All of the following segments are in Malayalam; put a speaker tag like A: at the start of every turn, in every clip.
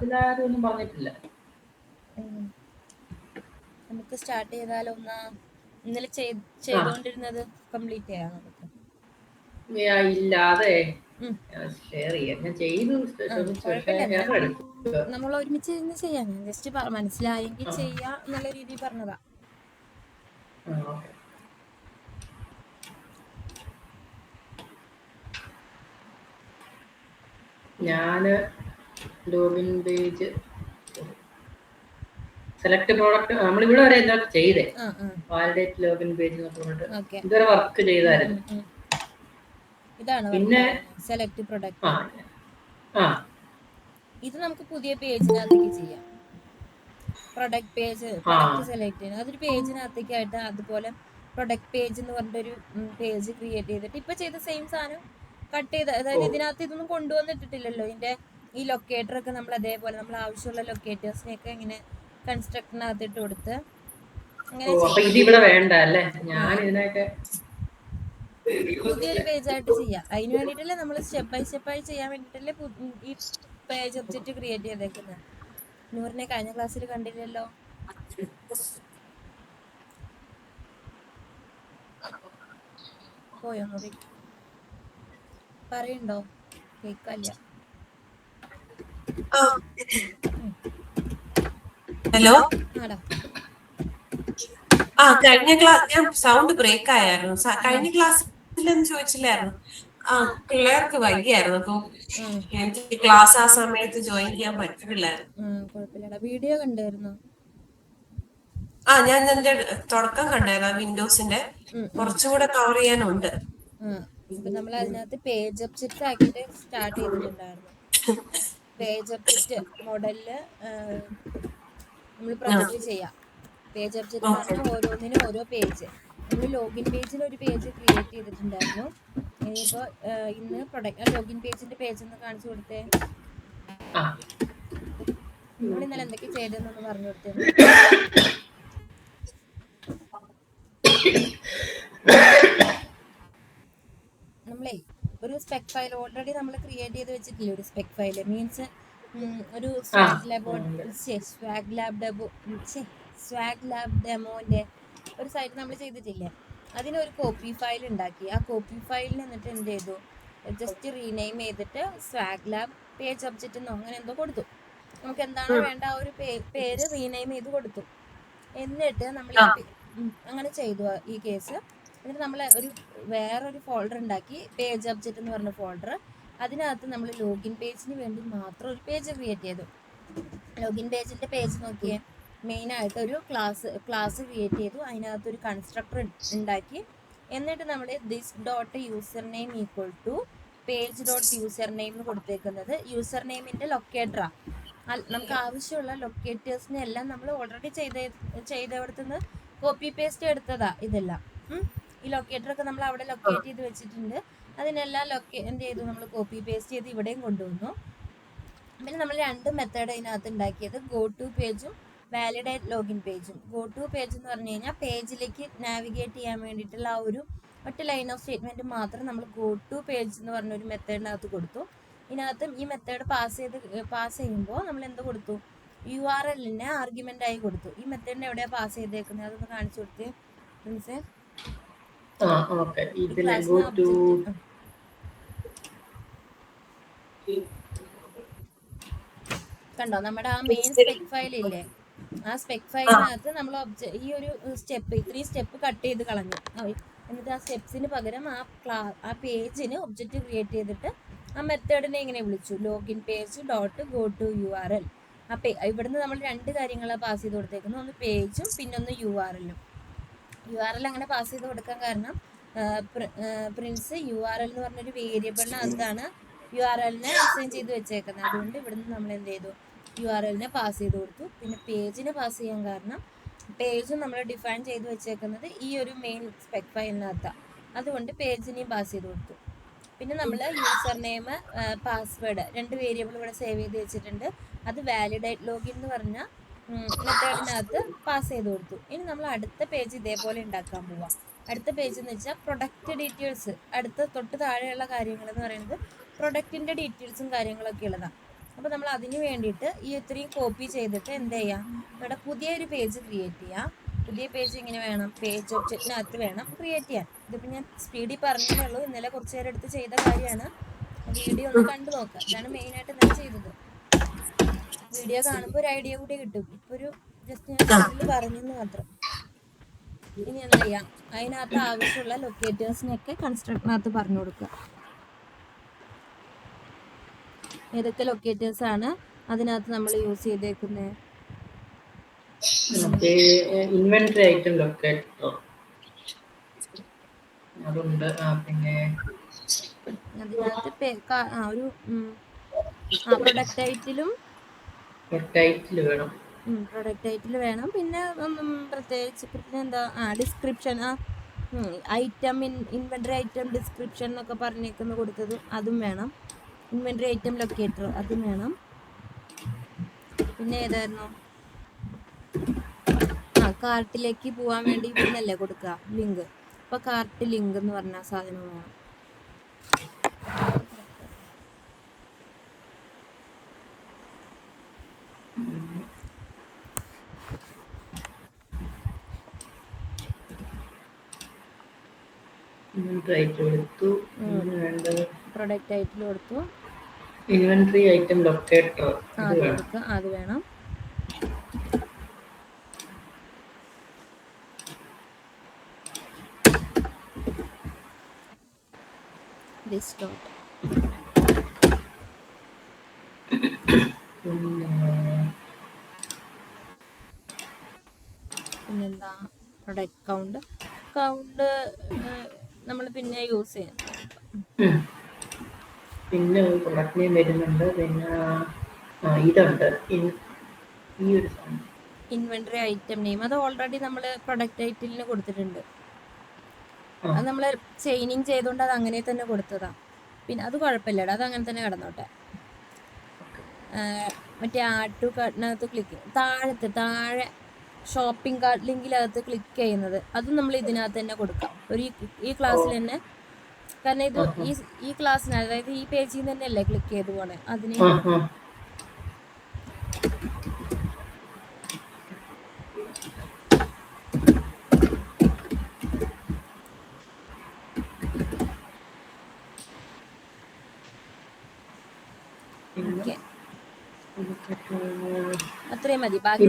A: അതിലാരും ഒന്നും പറഞ്ഞിട്ടില്ല.
B: നമുക്ക് സ്റ്റാർട്ട് ചെയ്താലോ? ഇന്നലെ ചെയ്തോണ്ടിരുന്നത് കംപ്ലീറ്റ് ചെയ്യാം നമുക്ക്.
A: ഇല്ല, അതെ ഷെയർ ചെയ്യാം. ഞാൻ ചെയ്തു,
B: കുഴപ്പമില്ല, നമ്മൾ ഒരുമിച്ച് ഇരുന്ന് ചെയ്യാം. ഞാൻ ജസ്റ്റ് മനസ്സിലായെങ്കിൽ ചെയ്യാം എന്നുള്ള രീതിയിൽ പറഞ്ഞതാ.
A: ഞാന് ലോഗിൻ പേജ് സെലക്ട് പ്രോഡക്റ്റ് നമ്മളിവിടെ വരെ എന്താ ചെയ്തേ, വാലിഡേറ്റ് ലോഗിൻ പേജ് ഇതുവരെ വർക്ക് ചെയ്തായിരുന്നു.
B: ഇതാണ്
A: പിന്നെ
B: സെലക്ട് പ്രൊഡക്റ്റ്. ഇത് നമുക്ക് പുതിയ പേജിനകത്തേക്ക് ചെയ്യാം. പ്രൊഡക്റ്റ് പേജ്, പ്രൊഡക്റ്റ് സെലക്ട് ചെയ്യണം. അതൊരു പേജിനകത്തേക്കായിട്ട് അതുപോലെ പ്രൊഡക്റ്റ് പേജ് എന്ന് പറഞ്ഞിട്ടൊരു പേജ് ക്രിയേറ്റ് ചെയ്തിട്ട് ഇപ്പൊ ചെയ്ത സെയിം സാധനം കട്ട് ചെയ്ത്, അതായത് ഇതിനകത്ത് ഇതൊന്നും കൊണ്ടുവന്നിട്ടില്ലല്ലോ. ഇതിന്റെ ഈ ലൊക്കേറ്റർ ഒക്കെ നമ്മൾ അതേപോലെ നമ്മൾ ആവശ്യമുള്ള ലൊക്കേറ്റേഴ്സിനെയൊക്കെ ഇങ്ങനെ കൺസ്ട്രക്ടറിനകത്ത് ഇട്ട് കൊടുത്ത് അങ്ങനെ പുതിയൊരു പേജായിട്ട് ചെയ്യാം. അതിന് വേണ്ടിയിട്ടല്ലേ നമ്മൾ സ്റ്റെപ്പ് ബൈ സ്റ്റെപ്പായി ചെയ്യാൻ വേണ്ടിയിട്ടല്ലേ ഈ പേജ് ഒബ്ജക്റ്റ് ക്രിയേറ്റ് ചെയ്തേക്കുന്നത്. നൂറിനെ കഴിഞ്ഞ ക്ലാസ്സിൽ കണ്ടില്ലല്ലോ. പോയോ? നൂറി പറയണ്ടോ? കേക്കല്ല.
C: ഹലോ.
B: ആടാ.
C: കഴിഞ്ഞ ക്ലാസ് ഞാൻ സൗണ്ട് ബ്രേക്ക് ആയിരുന്നു. കഴിഞ്ഞ ക്ലാസ്സിലെന്ന് ചോദിച്ചില്ലായിരുന്നു. പിള്ളേർക്ക് വൈകിയായിരുന്നു, അപ്പൊ എനിക്ക് ക്ലാസ് ആ സമയത്ത് ജോയിൻ ചെയ്യാൻ പറ്റില്ലായിരുന്നു.
B: വീഡിയോ കണ്ടായിരുന്നോ?
C: ഞാൻ എന്റെ തുടക്കം കണ്ടായിരുന്നു. വിൻഡോസിന്റെ കുറച്ചുകൂടെ കവർ ചെയ്യാനുണ്ട്.
B: നമ്മൾ അതിനകത്ത് പേജ് ഒബ്ജക്റ്റ് ആക്കിയിട്ട് സ്റ്റാർട്ട് ചെയ്തിട്ടുണ്ടായിരുന്നു. പേജ് ഒബ്ജക്റ്റ് മോഡലില് നമ്മൾ പ്രൊജക്റ്റ് ചെയ്യാം. പേജ് ഒബ്ജക്റ്റ് എന്ന് പറഞ്ഞാൽ ഓരോന്നിനും ഓരോ പേജ്. നമ്മൾ ലോഗിൻ പേജിൽ ഒരു പേജ് ക്രിയേറ്റ് ചെയ്തിട്ടുണ്ടായിരുന്നു. ഇനിയിപ്പോ ഇന്ന് പ്രൊഡക്റ്റ് ലോഗിൻ പേജിന്റെ പേജ് ഒന്ന് കാണിച്ചു കൊടുത്തേ. നമ്മൾ ഇന്നലെ എന്തൊക്കെ ചെയ്തെന്നൊന്ന് പറഞ്ഞു കൊടുത്തേ. നമ്മളെ ഒരു സ്പെക് ഫയൽ ഓൾറെഡി നമ്മൾ ക്രിയേറ്റ് ചെയ്ത് വെച്ചിട്ടില്ലേ, ഒരു സ്പെക് ഫയൽ മീൻസ് ഒരു സ്വാഗ് ലാബ് ഡെമോന്റെ ഒരു സൈറ്റ് നമ്മൾ ചെയ്തിട്ടില്ലേ, അതിനൊരു കോപ്പി ഫയൽ ഉണ്ടാക്കി. ആ കോപ്പി ഫയലിൽ എന്നിട്ട് എന്ത് ചെയ്തു, ജസ്റ്റ് റീനെയിം ചെയ്തിട്ട് സ്വാഗ് ലാബ് പേജ് ഒബ്ജക്റ്റ് എന്നോ അങ്ങനെ എന്തോ കൊടുത്തു. നമുക്ക് എന്താണോ വേണ്ട ആ ഒരു പേര് റീനെയിം ചെയ്ത് കൊടുത്തു. എന്നിട്ട് നമ്മൾ അങ്ങനെ ചെയ്തു ഈ കേസ്. എന്നിട്ട് നമ്മൾ വേറൊരു ഫോൾഡർ ഉണ്ടാക്കി, പേജ് ഒബ്ജക്റ്റ് എന്ന് പറഞ്ഞ ഫോൾഡർ. അതിനകത്ത് നമ്മൾ ലോഗിൻ പേജിന് വേണ്ടി മാത്രം ഒരു പേജ് ക്രിയേറ്റ് ചെയ്തു. ലോഗിൻ പേജിന്റെ പേജ് നോക്കിയേ, മെയിനായിട്ട് ഒരു ക്ലാസ് ക്രിയേറ്റ് ചെയ്തു. അതിനകത്തൊരു കൺസ്ട്രക്ടർ ഉണ്ടാക്കി. എന്നിട്ട് നമ്മൾ this dot user name equal to page dot user name എന്ന് കൊടുത്തേക്കുന്നത് യൂസർ നെയിമിന്റെ ലൊക്കേറ്ററാണ്. നമുക്ക് ആവശ്യമുള്ള ലൊക്കേറ്റേഴ്സിനെ എല്ലാം നമ്മൾ ഓൾറെഡി ചെയ്തെടുത്തുനിന്ന് കോപ്പി പേസ്റ്റ് എടുത്തതാ ഇതെല്ലാം. ഈ ലൊക്കേറ്ററൊക്കെ നമ്മൾ അവിടെ ലൊക്കേറ്റ് ചെയ്ത് വെച്ചിട്ടുണ്ട്. അതിനെല്ലാം എന്ത് ചെയ്തു, നമ്മൾ കോപ്പി പേസ്റ്റ് ചെയ്ത് ഇവിടെയും കൊണ്ടുവന്നു. പിന്നെ നമ്മൾ രണ്ട് മെത്തേഡ് അതിനകത്ത് ഉണ്ടാക്കിയത്, ഗോ ടു പേജും വാലിഡേറ്റ് ലോഗിൻ പേജും. ഗോ ടു പേജ് എന്ന് പറഞ്ഞു കഴിഞ്ഞാൽ പേജിലേക്ക് നാവിഗേറ്റ് ചെയ്യാൻ വേണ്ടിയിട്ടുള്ള ആ ഒരു ഒറ്റ ലൈൻ ഓഫ് സ്റ്റേറ്റ്മെന്റ് മാത്രം നമ്മൾ ഗോ ടു പേജ് എന്ന് പറഞ്ഞൊരു മെത്തേഡിനകത്ത് കൊടുത്തു. ഇതിനകത്ത് ഈ മെത്തേഡ് പാസ് ചെയ്യുമ്പോൾ നമ്മൾ എന്ത് കൊടുത്തു, URL ആർഗ്യുമെന്റ് ആയി കൊടുത്തു. ഈ മെത്തേഡിന് എവിടെയാ പാസ് ചെയ്തേക്കുന്നത് അതൊന്ന് കാണിച്ചു കൊടുത്തേ പ്രിൻസേ. കണ്ടോ, നമ്മുടെ ആ മെയിൻ സ്പെക് ഫയൽ ഇല്ലേ, ആ സ്പെക് ഫയലിനകത്ത് നമ്മൾ ഈ ഒരു ഇത്രയും സ്റ്റെപ്പ് കട്ട് ചെയ്ത് കളഞ്ഞു. എന്നിട്ട് ആ സ്റ്റെപ്സിന് പകരം ആ പേജിന് ഒബ്ജക്റ്റ് ക്രിയേറ്റ് ചെയ്തിട്ട് ആ മെത്തേഡിനെ ഇങ്ങനെ വിളിച്ചു, login page dot go to URL. ഇവിടുന്ന് നമ്മൾ രണ്ട് കാര്യങ്ങളാണ് പാസ് ചെയ്ത് കൊടുത്തേക്കുന്നത്, ഒന്ന് പേജും പിന്നെ ഒന്ന് URL. അങ്ങനെ പാസ് ചെയ്ത് കൊടുക്കാൻ കാരണം പ്രിൻസ് URL എന്ന് പറഞ്ഞൊരു വേരിയബിളിനകത്താണ് URL-നെ അസൈൻ ചെയ്ത് വെച്ചേക്കുന്നത്. അതുകൊണ്ട് ഇവിടുന്ന് നമ്മൾ എന്ത് ചെയ്തു, URL-നെ പാസ് ചെയ്ത് കൊടുത്തു. പിന്നെ പേജിനെ പാസ് ചെയ്യാൻ കാരണം പേജും നമ്മൾ ഡിഫൈൻ ചെയ്ത് വെച്ചേക്കുന്നത് ഈ ഒരു മെയിൻ സ്പെക് ഫയലിനകത്താണ്. അതുകൊണ്ട് പേജിനെയും പാസ് ചെയ്ത് കൊടുത്തു. പിന്നെ നമ്മൾ യൂസർ നെയിം പാസ്വേഡ് രണ്ട് വേരിയബിൾ ഇവിടെ സേവ് ചെയ്ത് വെച്ചിട്ടുണ്ട്. അത് വാലിഡേറ്റ് ലോഗിൻ എന്ന് പറഞ്ഞ മെത്തേഡിനകത്ത് പാസ് ചെയ്ത് കൊടുത്തു. ഇനി നമ്മൾ അടുത്ത പേജ് ഇതേപോലെ ഉണ്ടാക്കാൻ പോവാം. അടുത്ത പേജ് എന്ന് വെച്ചാൽ പ്രൊഡക്റ്റ് ഡീറ്റെയിൽസ്. തൊട്ട് താഴെയുള്ള കാര്യങ്ങൾ എന്ന് പറയുന്നത് പ്രൊഡക്റ്റിന്റെ ഡീറ്റെയിൽസും കാര്യങ്ങളൊക്കെ ഉള്ളതാണ്. അപ്പോൾ നമ്മൾ അതിന് വേണ്ടിയിട്ട് ഈ ഇത്രയും കോപ്പി ചെയ്തിട്ട് എന്ത് ചെയ്യാം, ഇവിടെ പുതിയൊരു പേജ് ക്രിയേറ്റ് ചെയ്യാം. പുതിയ പേജ് ഇങ്ങനെ വേണം, പേജ് ഒബ്ജക്റ്റിനകത്ത് വേണം ക്രിയേറ്റ് ചെയ്യാൻ. ഇതിപ്പോൾ ഞാൻ സ്പീഡിൽ പറഞ്ഞേ ഉള്ളൂ, ഇന്നലെ കുറച്ച് നേരം എടുത്ത് ചെയ്ത കാര്യമാണ്. വീഡിയോ ഒന്ന് കണ്ടു നോക്കുക. ഇതാണ് മെയിനായിട്ട് ഇന്നലെ ചെയ്തത്. വീഡിയോ കാണുമ്പോൾ ഒരു ഐഡിയ കൂടി കിട്ടും. ഇപ്പോൾ ഒരു ജസ്റ്റ് ഞാൻ സ്പീഡിൽ പറഞ്ഞെന്ന് മാത്രം. ഇനി എന്താ ചെയ്യാം, അതിനകത്ത് ആവശ്യമുള്ള ലൊക്കേറ്റേഴ്സിനൊക്കെ കൺസ്ട്രക്റ്റിനകത്ത് പറഞ്ഞു കൊടുക്കുക. ഏതൊക്കെ ലൊക്കേറ്റേഴ്സാണ് അതിനകത്ത് നമ്മൾ യൂസ് ചെയ്തേക്കുന്നത്?
A: ഇൻവെന്ററി ഐറ്റം ലൊക്കേറ്റർ അതുണ്ട്. പിന്നെ
B: അതിനകത്ത് ഒരു പ്രൊഡക്റ്റ് ടൈറ്റിലും
A: വേണം.
B: പ്രൊഡക്റ്റ് ടൈറ്റിൽ വേണം. പിന്നെ പ്രത്യേകിച്ച് പിന്നെ എന്താ description, item inventory item description എന്നൊക്കെ പറഞ്ഞേക്കുന്ന കൊടുത്തത് അതും വേണം. ഇൻവെന്ററി ഐറ്റം ലൊക്കേറ്റർ അതും വേണം. പിന്നെ ഏതായിരുന്നു, കാർട്ടിലേക്ക് പോകാൻ വേണ്ടി ഇവിടുന്നല്ലേ കൊടുക്കുക ലിങ്ക്. അപ്പോൾ കാർട്ട് ലിങ്ക് എന്ന് പറഞ്ഞ സാധനം വേണം. പ്രൊഡക്റ്റ് ടൈറ്റിൽ കൊടുത്തു.
A: ഇൻവെന്ററി ഐറ്റം ലൊക്കേറ്റർ
B: അത് വേണം. പിന്നെന്താ പ്രൊഡക്റ്റ് കൗണ്ട് നമ്മൾ പിന്നെ യൂസ് ചെയ്യാം.
A: പിന്നെ പ്രൊഡക്റ്റ് നെയിം വരുന്നുണ്ട്. പിന്നെ ഇതുണ്ട്, ഈ ഒരു
B: ഇൻവെന്ററി ഐറ്റം നെയിം അത് ഓൾറെഡി നമ്മൾ പ്രൊഡക്റ്റ് ടൈറ്റിലിന് കൊടുത്തിട്ടുണ്ട്. അത് നമ്മൾ ചെയിനിങ് ചെയ്തുകൊണ്ട് അത് അങ്ങനെ തന്നെ കൊടുത്തതാ. പിന്നെ അത് കുഴപ്പമില്ലടാ, അത് അങ്ങനെ തന്നെ കിടന്നോട്ടെ. മറ്റേ ആഡ് ടു കാർട്ടിനകത്ത് താഴെ ഷോപ്പിംഗ് കാർട്ട് ലിങ്കിനകത്ത് ക്ലിക്ക് ചെയ്യുന്നത് അതും നമ്മൾ ഇതിനകത്ത് തന്നെ കൊടുക്കാം. ഈ ക്ലാസ്സിൽ തന്നെ. കാരണം ഇത് ഈ ക്ലാസ്സിന്, അതായത് ഈ പേജിൽ നിന്ന് തന്നെയല്ലേ ക്ലിക്ക് ചെയ്ത് പോണേ. അതിന് അത്രയും മതി. ബാക്കി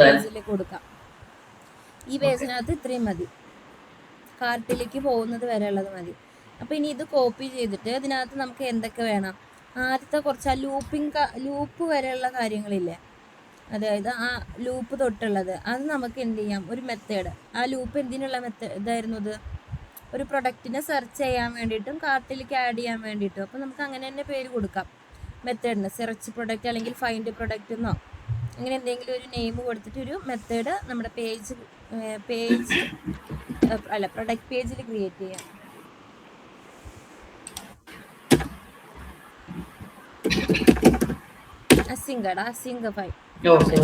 B: പേജിൽ കൊടുക്കാം. ഈ പേജിനകത്ത് ഇത്രയും മതി, കാർട്ടിലേക്ക് പോകുന്നത് വരെ ഉള്ളത് മതി. അപ്പോൾ ഇനി ഇത് കോപ്പി ചെയ്തിട്ട് ഇതിനകത്ത് നമുക്ക് എന്തൊക്കെ വേണം, ആദ്യത്തെ കുറച്ച് ലൂപ്പ് വരെയുള്ള കാര്യങ്ങളില്ലേ, അതായത് ആ ലൂപ്പ് തൊട്ടുള്ളത് അത് നമുക്ക് എന്ത് ചെയ്യാം, ഒരു മെത്തേഡ്. ആ ലൂപ്പ് എന്തിനുള്ള ഇതായിരുന്നു, അത് ഒരു പ്രൊഡക്റ്റിനെ സെർച്ച് ചെയ്യാൻ വേണ്ടിയിട്ടും കാർട്ടിലേക്ക് ആഡ് ചെയ്യാൻ വേണ്ടിയിട്ടും. അപ്പോൾ നമുക്ക് അങ്ങനെ തന്നെ പേര് കൊടുക്കാം മെത്തേഡിന്. സെർച്ച് പ്രൊഡക്റ്റ് അല്ലെങ്കിൽ ഫൈൻഡ് പ്രൊഡക്റ്റ് എന്നോ അങ്ങനെ എന്തെങ്കിലും ഒരു നെയിം കൊടുത്തിട്ട് ഒരു മെത്തേഡ് നമ്മുടെ പ്രൊഡക്റ്റ് പേജിൽ ക്രിയേറ്റ് ചെയ്യാം. അസിങ്ക് ഫൈൽ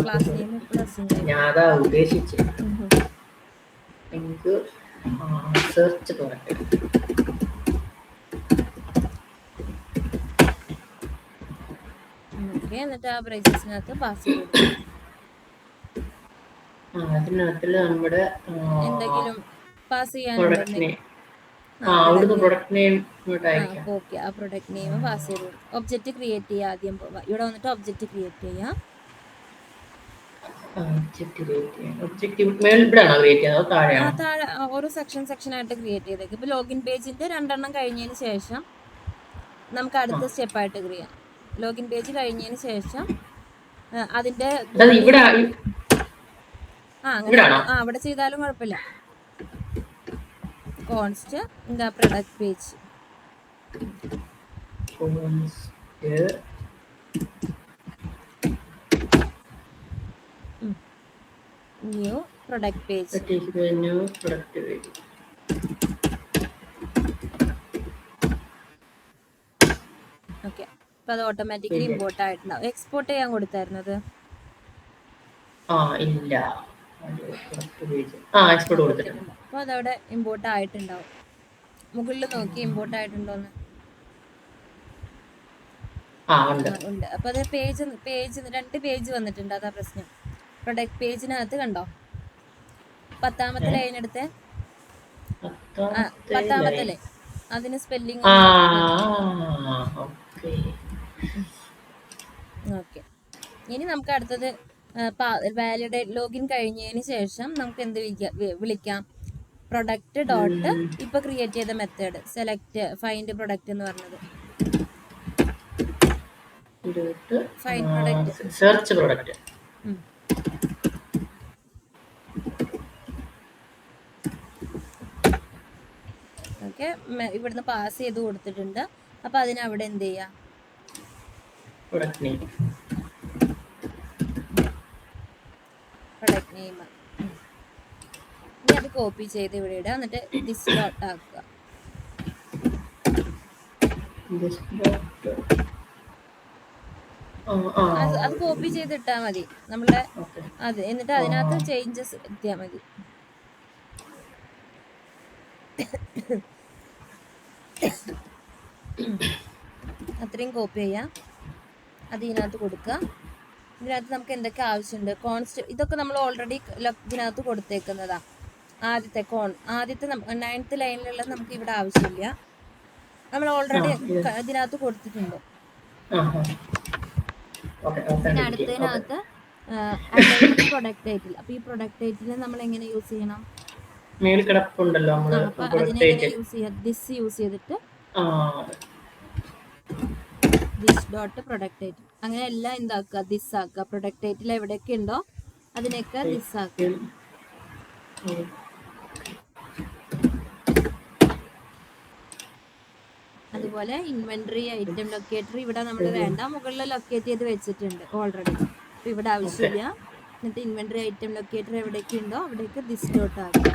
B: ക്ലാസ് നെയിം ഇപ്പോൾ അസിങ്ക്.
A: ഞാനതാ ഉദ്ദേശിച്ചത്. സെർച്ച് പ്രൊഡക്റ്റ്
B: എന്നിട്ട് ആ ബ്രേസസിനകത്ത് പാസ് ചെയ്ത്
A: നമ്മുടെ
B: എന്തെങ്കിലും പാസ് ചെയ്യാനുണ്ടെങ്കിൽ ഓക്കെ, ആ പ്രൊഡക്റ്റ് നെയിം പാസ് ചെയ്ത് കൊടുക്കും. ഒബ്ജക്റ്റ് ക്രിയേറ്റ് ചെയ്യുക. ആദ്യം ഇവിടെ വന്നിട്ട് ഒബ്ജക്റ്റ് ക്രിയേറ്റ് ചെയ്യാം. താഴെ ഓരോ സെക്ഷനായിട്ട് ക്രിയേറ്റ് ചെയ്തേക്ക്. ഇപ്പോൾ ലോഗിൻ പേജിന്റെ 2 എണ്ണം കഴിഞ്ഞതിന് ശേഷം നമുക്ക് അടുത്ത സ്റ്റെപ്പായിട്ട് ക്രിയേറ്റ് ചെയ്യാം. ലോഗിൻ പേജ് കഴിഞ്ഞതിന് ശേഷം അതിന്റെ അവിടെ ചെയ്താലും കുഴപ്പമില്ല. കോൺസ്റ്റ് എന്താ product page, new product page. Okay, അപ്പോൾ അത് ഓട്ടോമാറ്റിക്കലി ഇമ്പോർട്ട് ആയിട്ടുണ്ടാവും. എക്സ്പോർട്ട് ചെയ്യാൻ കൊടുത്തായിരുന്നത് അപ്പോൾ അതവിടെ ഇമ്പോർട്ട് ആയിട്ടുണ്ടാവും. മുകളിൽ നോക്കി ഇമ്പോർട്ട് ആയിട്ടുണ്ടോന്ന്.
A: ഉണ്ട്.
B: ഉണ്ട്. അപ്പൊ അത് പേജ് 2 പേജ് വന്നിട്ടുണ്ട്. അതാ പ്രശ്നം. പ്രൊഡക്റ്റ് പേജിനകത്ത് കണ്ടോ 10ാമത്തെ ലൈൻ എടുത്തേ. 10ാമത്തെ ലൈൻ അതിന് സ്പെല്ലിംഗ് ഓക്കെ. ഇനി നമുക്ക് അടുത്തത് വാലിഡേറ്റ് ലോഗിൻ കഴിഞ്ഞതിന് ശേഷം നമുക്ക് എന്ത് വിളിക്കാം, പ്രൊഡക്റ്റ് ഡോട്ട് ഇപ്പൊ ക്രിയേറ്റ് ചെയ്ത മെത്തേഡ് സെലക്ട് ഫൈൻഡ് പ്രൊഡക്റ്റ് എന്ന് പറഞ്ഞത്. Find product,
A: search product.
B: Okay, ഇവിടുന്ന് പാസ് ചെയ്ത് കൊടുത്തിട്ടുണ്ട്. അപ്പൊ അതിനവിടെ എന്ത് ചെയ്യാം, പ്രൊഡക്റ്റ് നെയിം. ഇനി അത് കോപ്പി ചെയ്ത് ഇവിടെ ഇടുക. എന്നിട്ട് ദിസ് ഡോട്ട് ആക്കുക. അത് കോപ്പി ചെയ്തിട്ടാ മതി നമ്മളെ അത്. എന്നിട്ട് അതിനകത്ത് ചേഞ്ചസ് എത്തിയാ മതി. അത്രയും കോപ്പി ചെയ്യാം. അത് ഇതിനകത്ത് കൊടുക്കുക. ഇതിനകത്ത് നമുക്ക് എന്തൊക്കെ ആവശ്യമുണ്ട്, ഇതൊക്കെ നമ്മൾ ഓൾറെഡി ഇതിനകത്ത് കൊടുത്തേക്കുന്നതാ. ആദ്യത്തെ 9th ലൈനിലുള്ളത് നമുക്ക് ഇവിടെ ആവശ്യമില്ല, നമ്മൾ ഓൾറെഡി ഇതിനകത്ത് കൊടുത്തിട്ടുണ്ട്. പിന്നെ അടുത്തതിനകത്ത് പ്രൊഡക്റ്റ് ടൈറ്റിൽ. അപ്പൊ ഈ പ്രൊഡക്റ്റ് ടൈറ്റിൽ നമ്മൾ എങ്ങനെ യൂസ് ചെയ്യണം, അതിനെങ്ങനെ യൂസ് ചെയ്യാം, ദിസ് യൂസ് ചെയ്തിട്ട് ദിസ് ഡോട്ട് പ്രൊഡക്റ്റ് ടൈറ്റിൽ. അങ്ങനെ എല്ലാം എന്താക്കുക, ദിസ് ആക്കുക. പ്രൊഡക്റ്റ് ടൈറ്റിൽ എവിടെയൊക്കെ ഉണ്ടോ അതിനൊക്കെ ദിസ് ആക്കുക. അതുപോലെ ഇൻവെന്ററി ഐറ്റം ലൊക്കേറ്റർ ഇവിടെ നമ്മൾ വേണ്ട, മുകളിൽ ലൊക്കേറ്റ് ചെയ്ത് വെച്ചിട്ടുണ്ട് ഓൾറെഡി. അപ്പൊ ഇവിടെ ആവശ്യമില്ല. എന്നിട്ട് ഇൻവെന്ററി ഐറ്റം ലൊക്കേറ്റർ എവിടെയൊക്കെ ഉണ്ടോ അവിടേക്ക് ദിസ് ഡോട്ട് ആക്കുക.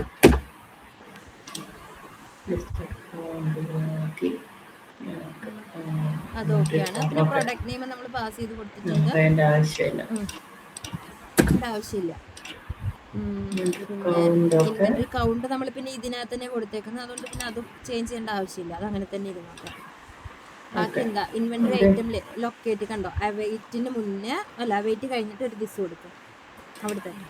B: അതൊക്കെയാണ്. പിന്നെ പ്രൊഡക്റ്റ് നെയിം നമ്മൾ പാസ് ചെയ്ത് കൊടുത്തിട്ടുണ്ട്, ആവശ്യമില്ല. ഇൻവെന്ററി കൗണ്ട് നമ്മൾ പിന്നെ ഇതിനകത്ത് തന്നെ കൊടുത്തേക്കുന്നത്, അതുകൊണ്ട് പിന്നെ അതും ചേഞ്ച് ചെയ്യേണ്ട ആവശ്യമില്ല, അത് അങ്ങനെ തന്നെ ഇരുന്നോട്ടെ. ബാക്കി എന്താ, ഇൻവെന്ററി ഐറ്റം ലൊക്കേറ്റ് കണ്ടോ, അവൈറ്റിന് മുന്നേ അല്ല അവൈറ്റ് കഴിഞ്ഞിട്ട് ഒരു ദിസ് കൊടുക്കും അവിടെ തന്നെ.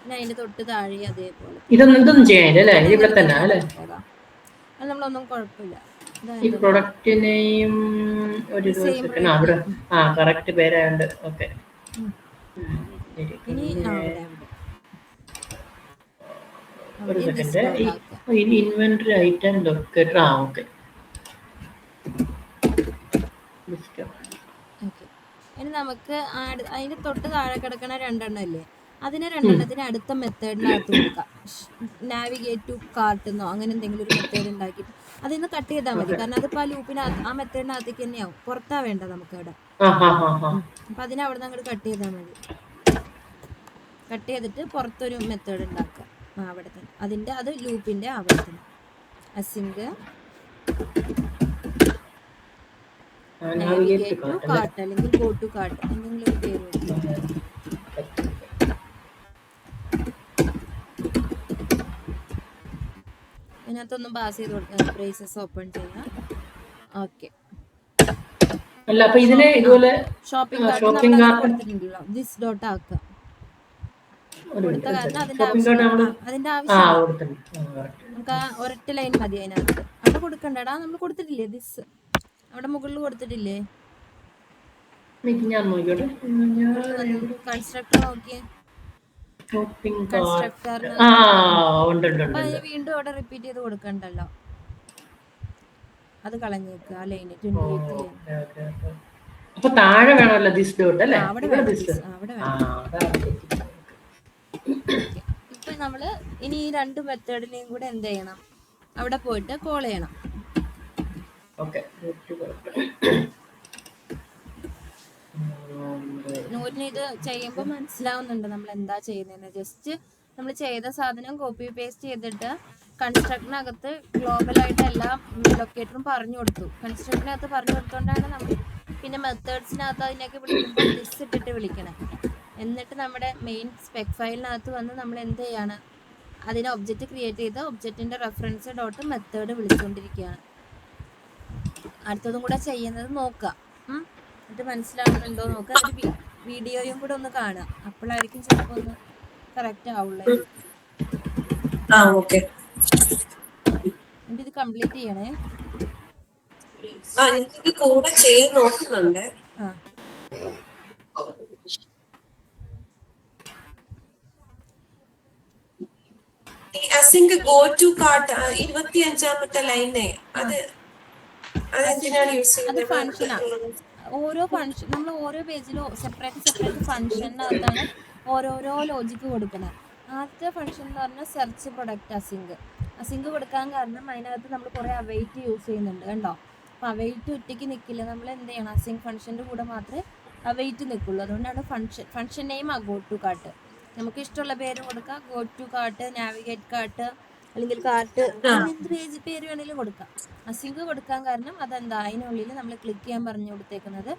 B: പിന്നെ അതിന്റെ തൊട്ട് താഴെ അതേപോലെ അത് നമ്മളൊന്നും കുഴപ്പമില്ല.
A: ഈ പ്രൊഡക്റ്റിനെയും ഒരു കറക്റ്റ് പേരായുണ്ട്. ഓക്കെ,
B: ഇനി
A: ഒരു സെക്കൻഡ്. ഇനി ഇൻവെന്ററി ഐറ്റം ലൊക്കേറ്റർ. ഓക്കെ,
B: ഇനി നമുക്ക് അതിന്റെ തൊട്ട് താഴെ കിടക്കണ 2 എണ്ണം ഇല്ലേ, അതിനെ 2 എണ്ണത്തിന് അടുത്ത മെത്തേഡിനകത്ത് കൊടുക്കാം. നാവിഗേറ്റ് ടു കാർട്ട് എന്നോ അങ്ങനെ എന്തെങ്കിലും ഒരു മെത്തേഡ് ഉണ്ടാക്കിയിട്ട് അതിൽ നിന്ന് കട്ട് ചെയ്താൽ മതി. കാരണം അതിപ്പോ ആ ലൂപ്പിനകത്ത് ആ മെത്തേഡിനകത്തേക്ക് തന്നെയാവും, പുറത്താ വേണ്ട നമുക്ക് അവിടെ. അപ്പൊ അതിനെ അവിടെ നിന്ന് അങ്ങോട്ട് കട്ട് ചെയ്താൽ മതി. കട്ട് ചെയ്തിട്ട് പുറത്തൊരു മെത്തേഡ് ഉണ്ടാക്കുക അവിടെ തന്നെ, അതിന്റെ അത് ലൂപ്പിന്റെ അവിടെ തന്നെ. അസിങ്ക് നാവിഗേറ്റ് ടു കാർട്ട് അല്ലെങ്കിൽ ഗോ ടു കാർട്ട് എന്തെങ്കിലും ഒരു പേര് കൊടുക്കുക. ഇതിനകത്തൊന്നും പാസ് ചെയ്ത് കൊടുക്കുക. ബ്രേസസ് ഓപ്പൺ ചെയ്യാം. ഓക്കെ,
A: അല്ല അപ്പൊ ഇതിനെ ഇതുപോലെ
B: ഷോപ്പിംഗ് കാർട്ട് കൊടുത്തിട്ടുണ്ടല്ലോ, ദിസ് ഡോട്ട് ആക്കുക. കൊടുത്ത കാരണം അതിന്റെ ആവശ്യം നമുക്ക് ആ ഒരൊറ്റ ലൈൻ മതി അതിനകത്ത്. അവിടെ കൊടുക്കണ്ടടാ, നമ്മൾ കൊടുത്തിട്ടില്ലേ ദിസ്, അവിടെ മുകളിൽ കൊടുത്തിട്ടില്ലേ. കൺസ്ട്രക്ടർ നോക്കിയേ, കൺസ്ട്രക്ടർ വീണ്ടും അവിടെ റിപ്പീറ്റ് ചെയ്ത് കൊടുക്കണ്ടല്ലോ, അത് കളഞ്ഞേക്കുക ആ ലൈന് 28 ലൈൻ.
A: അപ്പൊ താഴെ വേണമല്ലോ ദിസ് ഡോട്ട് അല്ലേ,
B: അവിടെ വേണം. ഇപ്പൊ നമ്മള് ഇനി ഈ 2 മെത്തേഡിനെയും കൂടെ എന്ത് ചെയ്യണം, അവിടെ പോയിട്ട് കോൾ ചെയ്യണം. നൂറിന് ഇത് ചെയ്യുമ്പോൾ മനസ്സിലാവുന്നുണ്ട് നമ്മൾ എന്താ ചെയ്യുന്നതെന്ന്. ജസ്റ്റ് നമ്മൾ ചെയ്ത സാധനം കോപ്പി പേസ്റ്റ് ചെയ്തിട്ട് കൺസ്ട്രക്റ്റിനകത്ത് ഗ്ലോബലായിട്ട് എല്ലാ ലൊക്കേറ്ററും പറഞ്ഞു കൊടുത്തു. കൺസ്ട്രക്റ്റിനകത്ത് പറഞ്ഞു കൊടുത്തോണ്ടാണ് നമ്മൾ പിന്നെ മെത്തേഡ്സിനകത്ത് അതിനൊക്കെ വിളിക്കുമ്പോൾ ദിസ് ഇട്ടിട്ട് വിളിക്കണം. എന്നിട്ട് നമ്മുടെ മെയിൻ സ്പെക് ഫയലിനകത്ത് വന്ന് നമ്മൾ എന്ത് ചെയ്യാണ്, അതിനെ ഒബ്ജക്റ്റ് ക്രിയേറ്റ് ചെയ്ത് ഒബ്ജക്റ്റിന്റെ റെഫറൻസ് ഡോട്ട് മെത്തേഡ് വിളിച്ചുകൊണ്ടിരിക്കുകയാണ്. അടുത്തതും കൂടെ ചെയ്യുന്നത് നോക്കാം. എന്നിട്ട് മനസ്സിലാവുന്നുണ്ടോ നോക്കുക. എന്നിട്ട് വീഡിയോയും കൂടെ ഒന്ന് കാണുക. അപ്പോഴായിരിക്കും ചിലപ്പോൾ ഒന്ന് കറക്റ്റ് ആവുള്ളൂ.
C: ഓക്കെ.
B: എന്നിട്ട് ഇത് കംപ്ലീറ്റ് ചെയ്യണേ.
C: ഇത് കൂടെ ചെയ്ത് നോക്കുന്നുണ്ട്. അസിങ്ക് ഗോ ടു കാർട്ട് 25ാമത്തെ ലൈനെ അതെന്തിനാണ് യൂസ് ചെയ്യുന്നത്?
B: അത് ഫംഗ്ഷനാണ്. ഓരോ ഫംഗ്ഷൻ നമ്മൾ ഓരോ പേജിലും സെപ്പറേറ്റ് ഫംഗ്ഷനകത്താണ് ഓരോരോ ലോജിക്ക് കൊടുക്കുന്നത്. ആദ്യത്തെ ഫംഗ്ഷൻ എന്ന് പറഞ്ഞാൽ സെർച്ച് പ്രൊഡക്റ്റ് അസിങ്ക് കൊടുക്കാൻ കാരണം അതിനകത്ത് നമ്മൾ കുറേ അവൈറ്റ് യൂസ് ചെയ്യുന്നുണ്ട് കണ്ടോ. അപ്പോൾ അവൈറ്റ് ഒറ്റയ്ക്ക് നിൽക്കില്ല. നമ്മൾ എന്ത് ചെയ്യണം, അസിങ്ക് ഫംഗ്ഷൻ്റെ കൂടെ മാത്രമേ അവൈറ്റ് നിൽക്കുള്ളൂ. അതുകൊണ്ടാണ് function name go to cart. നമുക്ക് ഇഷ്ടമുള്ള പേര് കൊടുക്കാം. Go to cart, navigate cart, അല്ലെങ്കിൽ കാർട്ട്, എന്ത് പേര് വേണമെങ്കിലും കൊടുക്കാം. അസിങ്ക് കൊടുക്കാൻ കാരണം അതെന്താ, അതിനുള്ളിൽ നമ്മൾ ക്ലിക്ക് ചെയ്യാൻ പറഞ്ഞു കൊടുത്തേക്കുന്നത്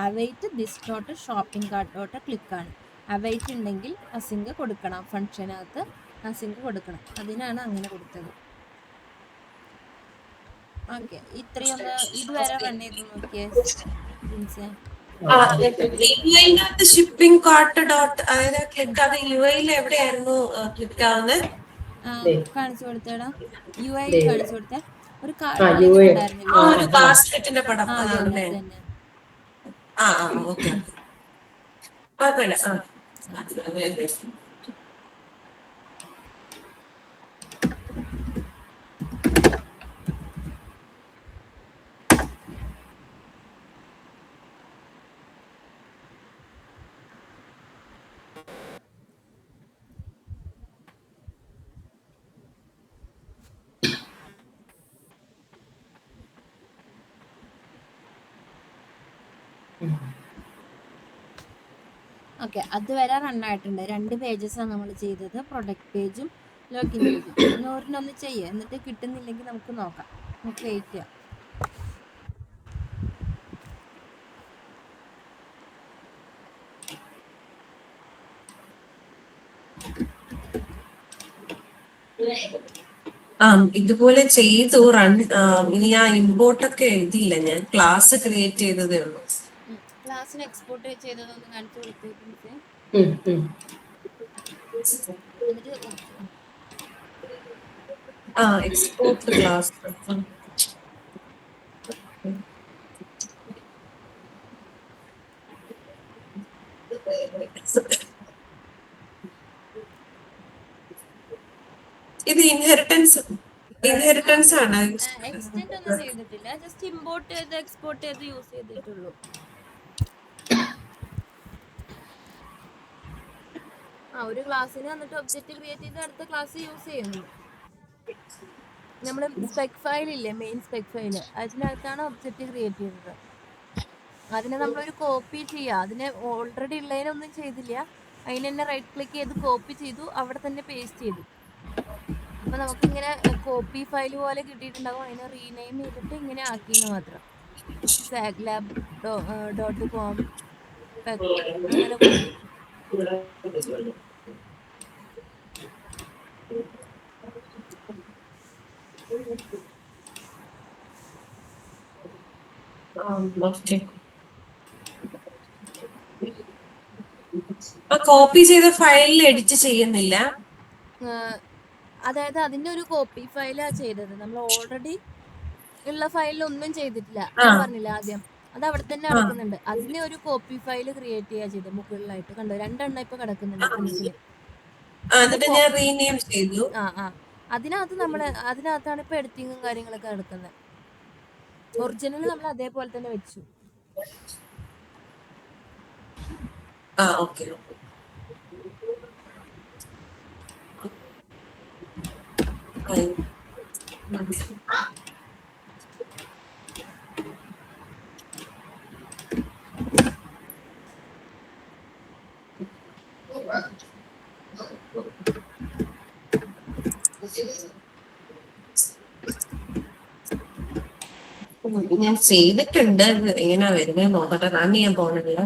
B: await this dot shopping cart dot ക്ലിക്കാണ്. അവൈറ്റ് ഉണ്ടെങ്കിൽ അസിങ്ക് കൊടുക്കണം, ഫംഗ്ഷനകത്ത് അസിങ്ക് കൊടുക്കണം. അതിനാണ് അങ്ങനെ കൊടുത്തത്. ഓക്കെ, ഇത്രയൊന്ന് ഇതുവരെ റൺ ചെയ്ത് നോക്കിയേ.
C: ഷിപ്പിംഗ് കാർട്ട് ഡോട്ട് ക്ലിക്ക് അത് യുഐയിൽ എവിടെയായിരുന്നു ക്ലിക്ക് ആവുന്നത്?
B: കാണിച്ചു കൊടുത്തേടാ, യുഐ കാണിച്ചു കൊടുത്തേ. ഒരു കാർഡ് ഉണ്ടായിരുന്നില്ല,
C: ബാസ്കറ്റിന്റെ പടം. Okay,
B: okay. അതുവരെ റണ്ണായിട്ടുണ്ട്. 2 പേജസാണ് നമ്മൾ ചെയ്തത്, പ്രൊഡക്റ്റ് പേജും ലോഗിൻ പേജും. ഒരെണ്ണൊന്ന് ചെയ്യുക, എന്നിട്ട് കിട്ടുന്നില്ലെങ്കിൽ നമുക്ക് നോക്കാം. നമുക്ക് വെയിറ്റ് ചെയ്യാം.
C: ഇതുപോലെ ചെയ്തു റൺ. ഇനി ഞാൻ ഇമ്പോർട്ടൊക്കെ എഴുതിയില്ല, ഞാൻ ക്ലാസ് ക്രിയേറ്റ് ചെയ്തതേ ഉള്ളൂ.
B: ക്ലാസ്സിന് എക്സ്പോർട്ട് ചെയ്തതൊന്ന് കാണിച്ചു കൊടുത്തേക്ക്.
C: Export class. ഇത് ഇൻഹെറിറ്റൻസ് ആണ്.
B: എക്സ്റ്റെൻഡ് ഒന്നും ചെയ്തിട്ടില്ല, ജസ്റ്റ് ഇമ്പോർട്ട് ചെയ്ത് എക്സ്പോർട്ട് ചെയ്ത് യൂസ് ചെയ്തിട്ടുള്ളൂ. ഒരു ക്ലാസ്സിന് വന്നിട്ട് ഒബ്ജക്റ്റ് ക്രിയേറ്റ് ചെയ്ത് അടുത്ത ക്ലാസ് യൂസ് ചെയ്യുന്നു. നമ്മൾ സ്പെക് ഫയൽ ഇല്ലേ, മെയിൻ സ്പെക് ഫയൽ, അതിനകത്താണ് ഒബ്ജക്റ്റ് ക്രിയേറ്റ് ചെയ്തത്. അതിനെ നമ്മളൊരു കോപ്പി ചെയ്യുക. അതിനെ ഓൾറെഡി ഉള്ളതിനൊന്നും ചെയ്തില്ല, അതിന് തന്നെ റൈറ്റ് ക്ലിക്ക് ചെയ്ത് കോപ്പി ചെയ്തു, അവിടെ തന്നെ പേസ്റ്റ് ചെയ്തു. അപ്പോൾ നമുക്കിങ്ങനെ കോപ്പി ഫയൽ പോലെ കിട്ടിയിട്ടുണ്ടാകും. അതിനെ റീനെയിം ചെയ്തിട്ട് ഇങ്ങനെ ആക്കിയെന്ന് മാത്രം. saglab.com അങ്ങനെ കൊടുത്തു.
C: കോപ്പി ചെയ്ത ഫയലിൽ എഡിറ്റ് ചെയ്യുന്നില്ല.
B: അതായത് അതിന്റെ ഒരു കോപ്പി ഫയലാണ് ചെയ്തത്. നമ്മൾ ഓൾറെഡി ഉള്ള ഫയലിൽ ഒന്നും ചെയ്തിട്ടില്ല. ഞാൻ പറഞ്ഞില്ല ആദ്യം, അത് അവിടെ തന്നെ കിടക്കുന്നുണ്ട്. അതിനെ ഒരു കോപ്പി ഫയൽ ക്രിയേറ്റ് ചെയ്യാ ചെയ്തത് മുകളിലായിട്ട്. കണ്ടോ, 2 എണ്ണം ഇപ്പൊ കിടക്കുന്നുണ്ട് പ്രിന്റില്. അതിനകത്ത് അതിനകത്താണ് ഇപ്പൊ എഡിറ്റിങ്ങും കാര്യങ്ങളൊക്കെ നടക്കുന്നത്. ഒറിജിനൽ നമ്മൾ അതേപോലെ തന്നെ വെച്ചു.
C: ഞാൻ ചെയ്തിട്ടുണ്ട്, എങ്ങനെയാ വരുന്നത് നോക്കട്ടെ. റൺ ചെയ്യാൻ പോണില്ല.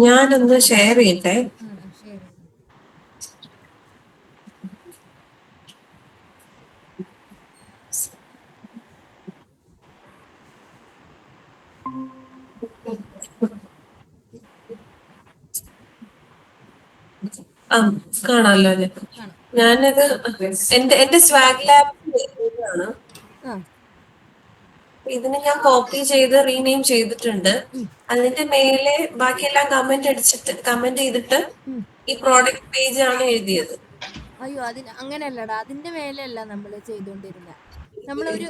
C: ഞാനൊന്ന് ഷെയർ ചെയ്യട്ടെ.
B: ശരി.
C: കാണാമല്ലോ അല്ലേ? ഞാനത് എന്റെ സ്വാഗ് ലാബ് ആണ്. ഇതിന് ഞാൻ കോപ്പി ചെയ്ത് റീനെയിം ചെയ്തിട്ടുണ്ട്. അതിന്റെ മേലെ ബാക്കിയെല്ലാം കമന്റ് ചെയ്തിട്ട് ഈ പ്രോഡക്റ്റ് പേജ് ആണ് എഴുതിയത്.
B: അയ്യോ, അങ്ങനെയല്ലടാ, അതിന്റെ മേലെയല്ല നമ്മൾ ചെയ്തുകൊണ്ടിരുന്നത്. നമ്മളൊരു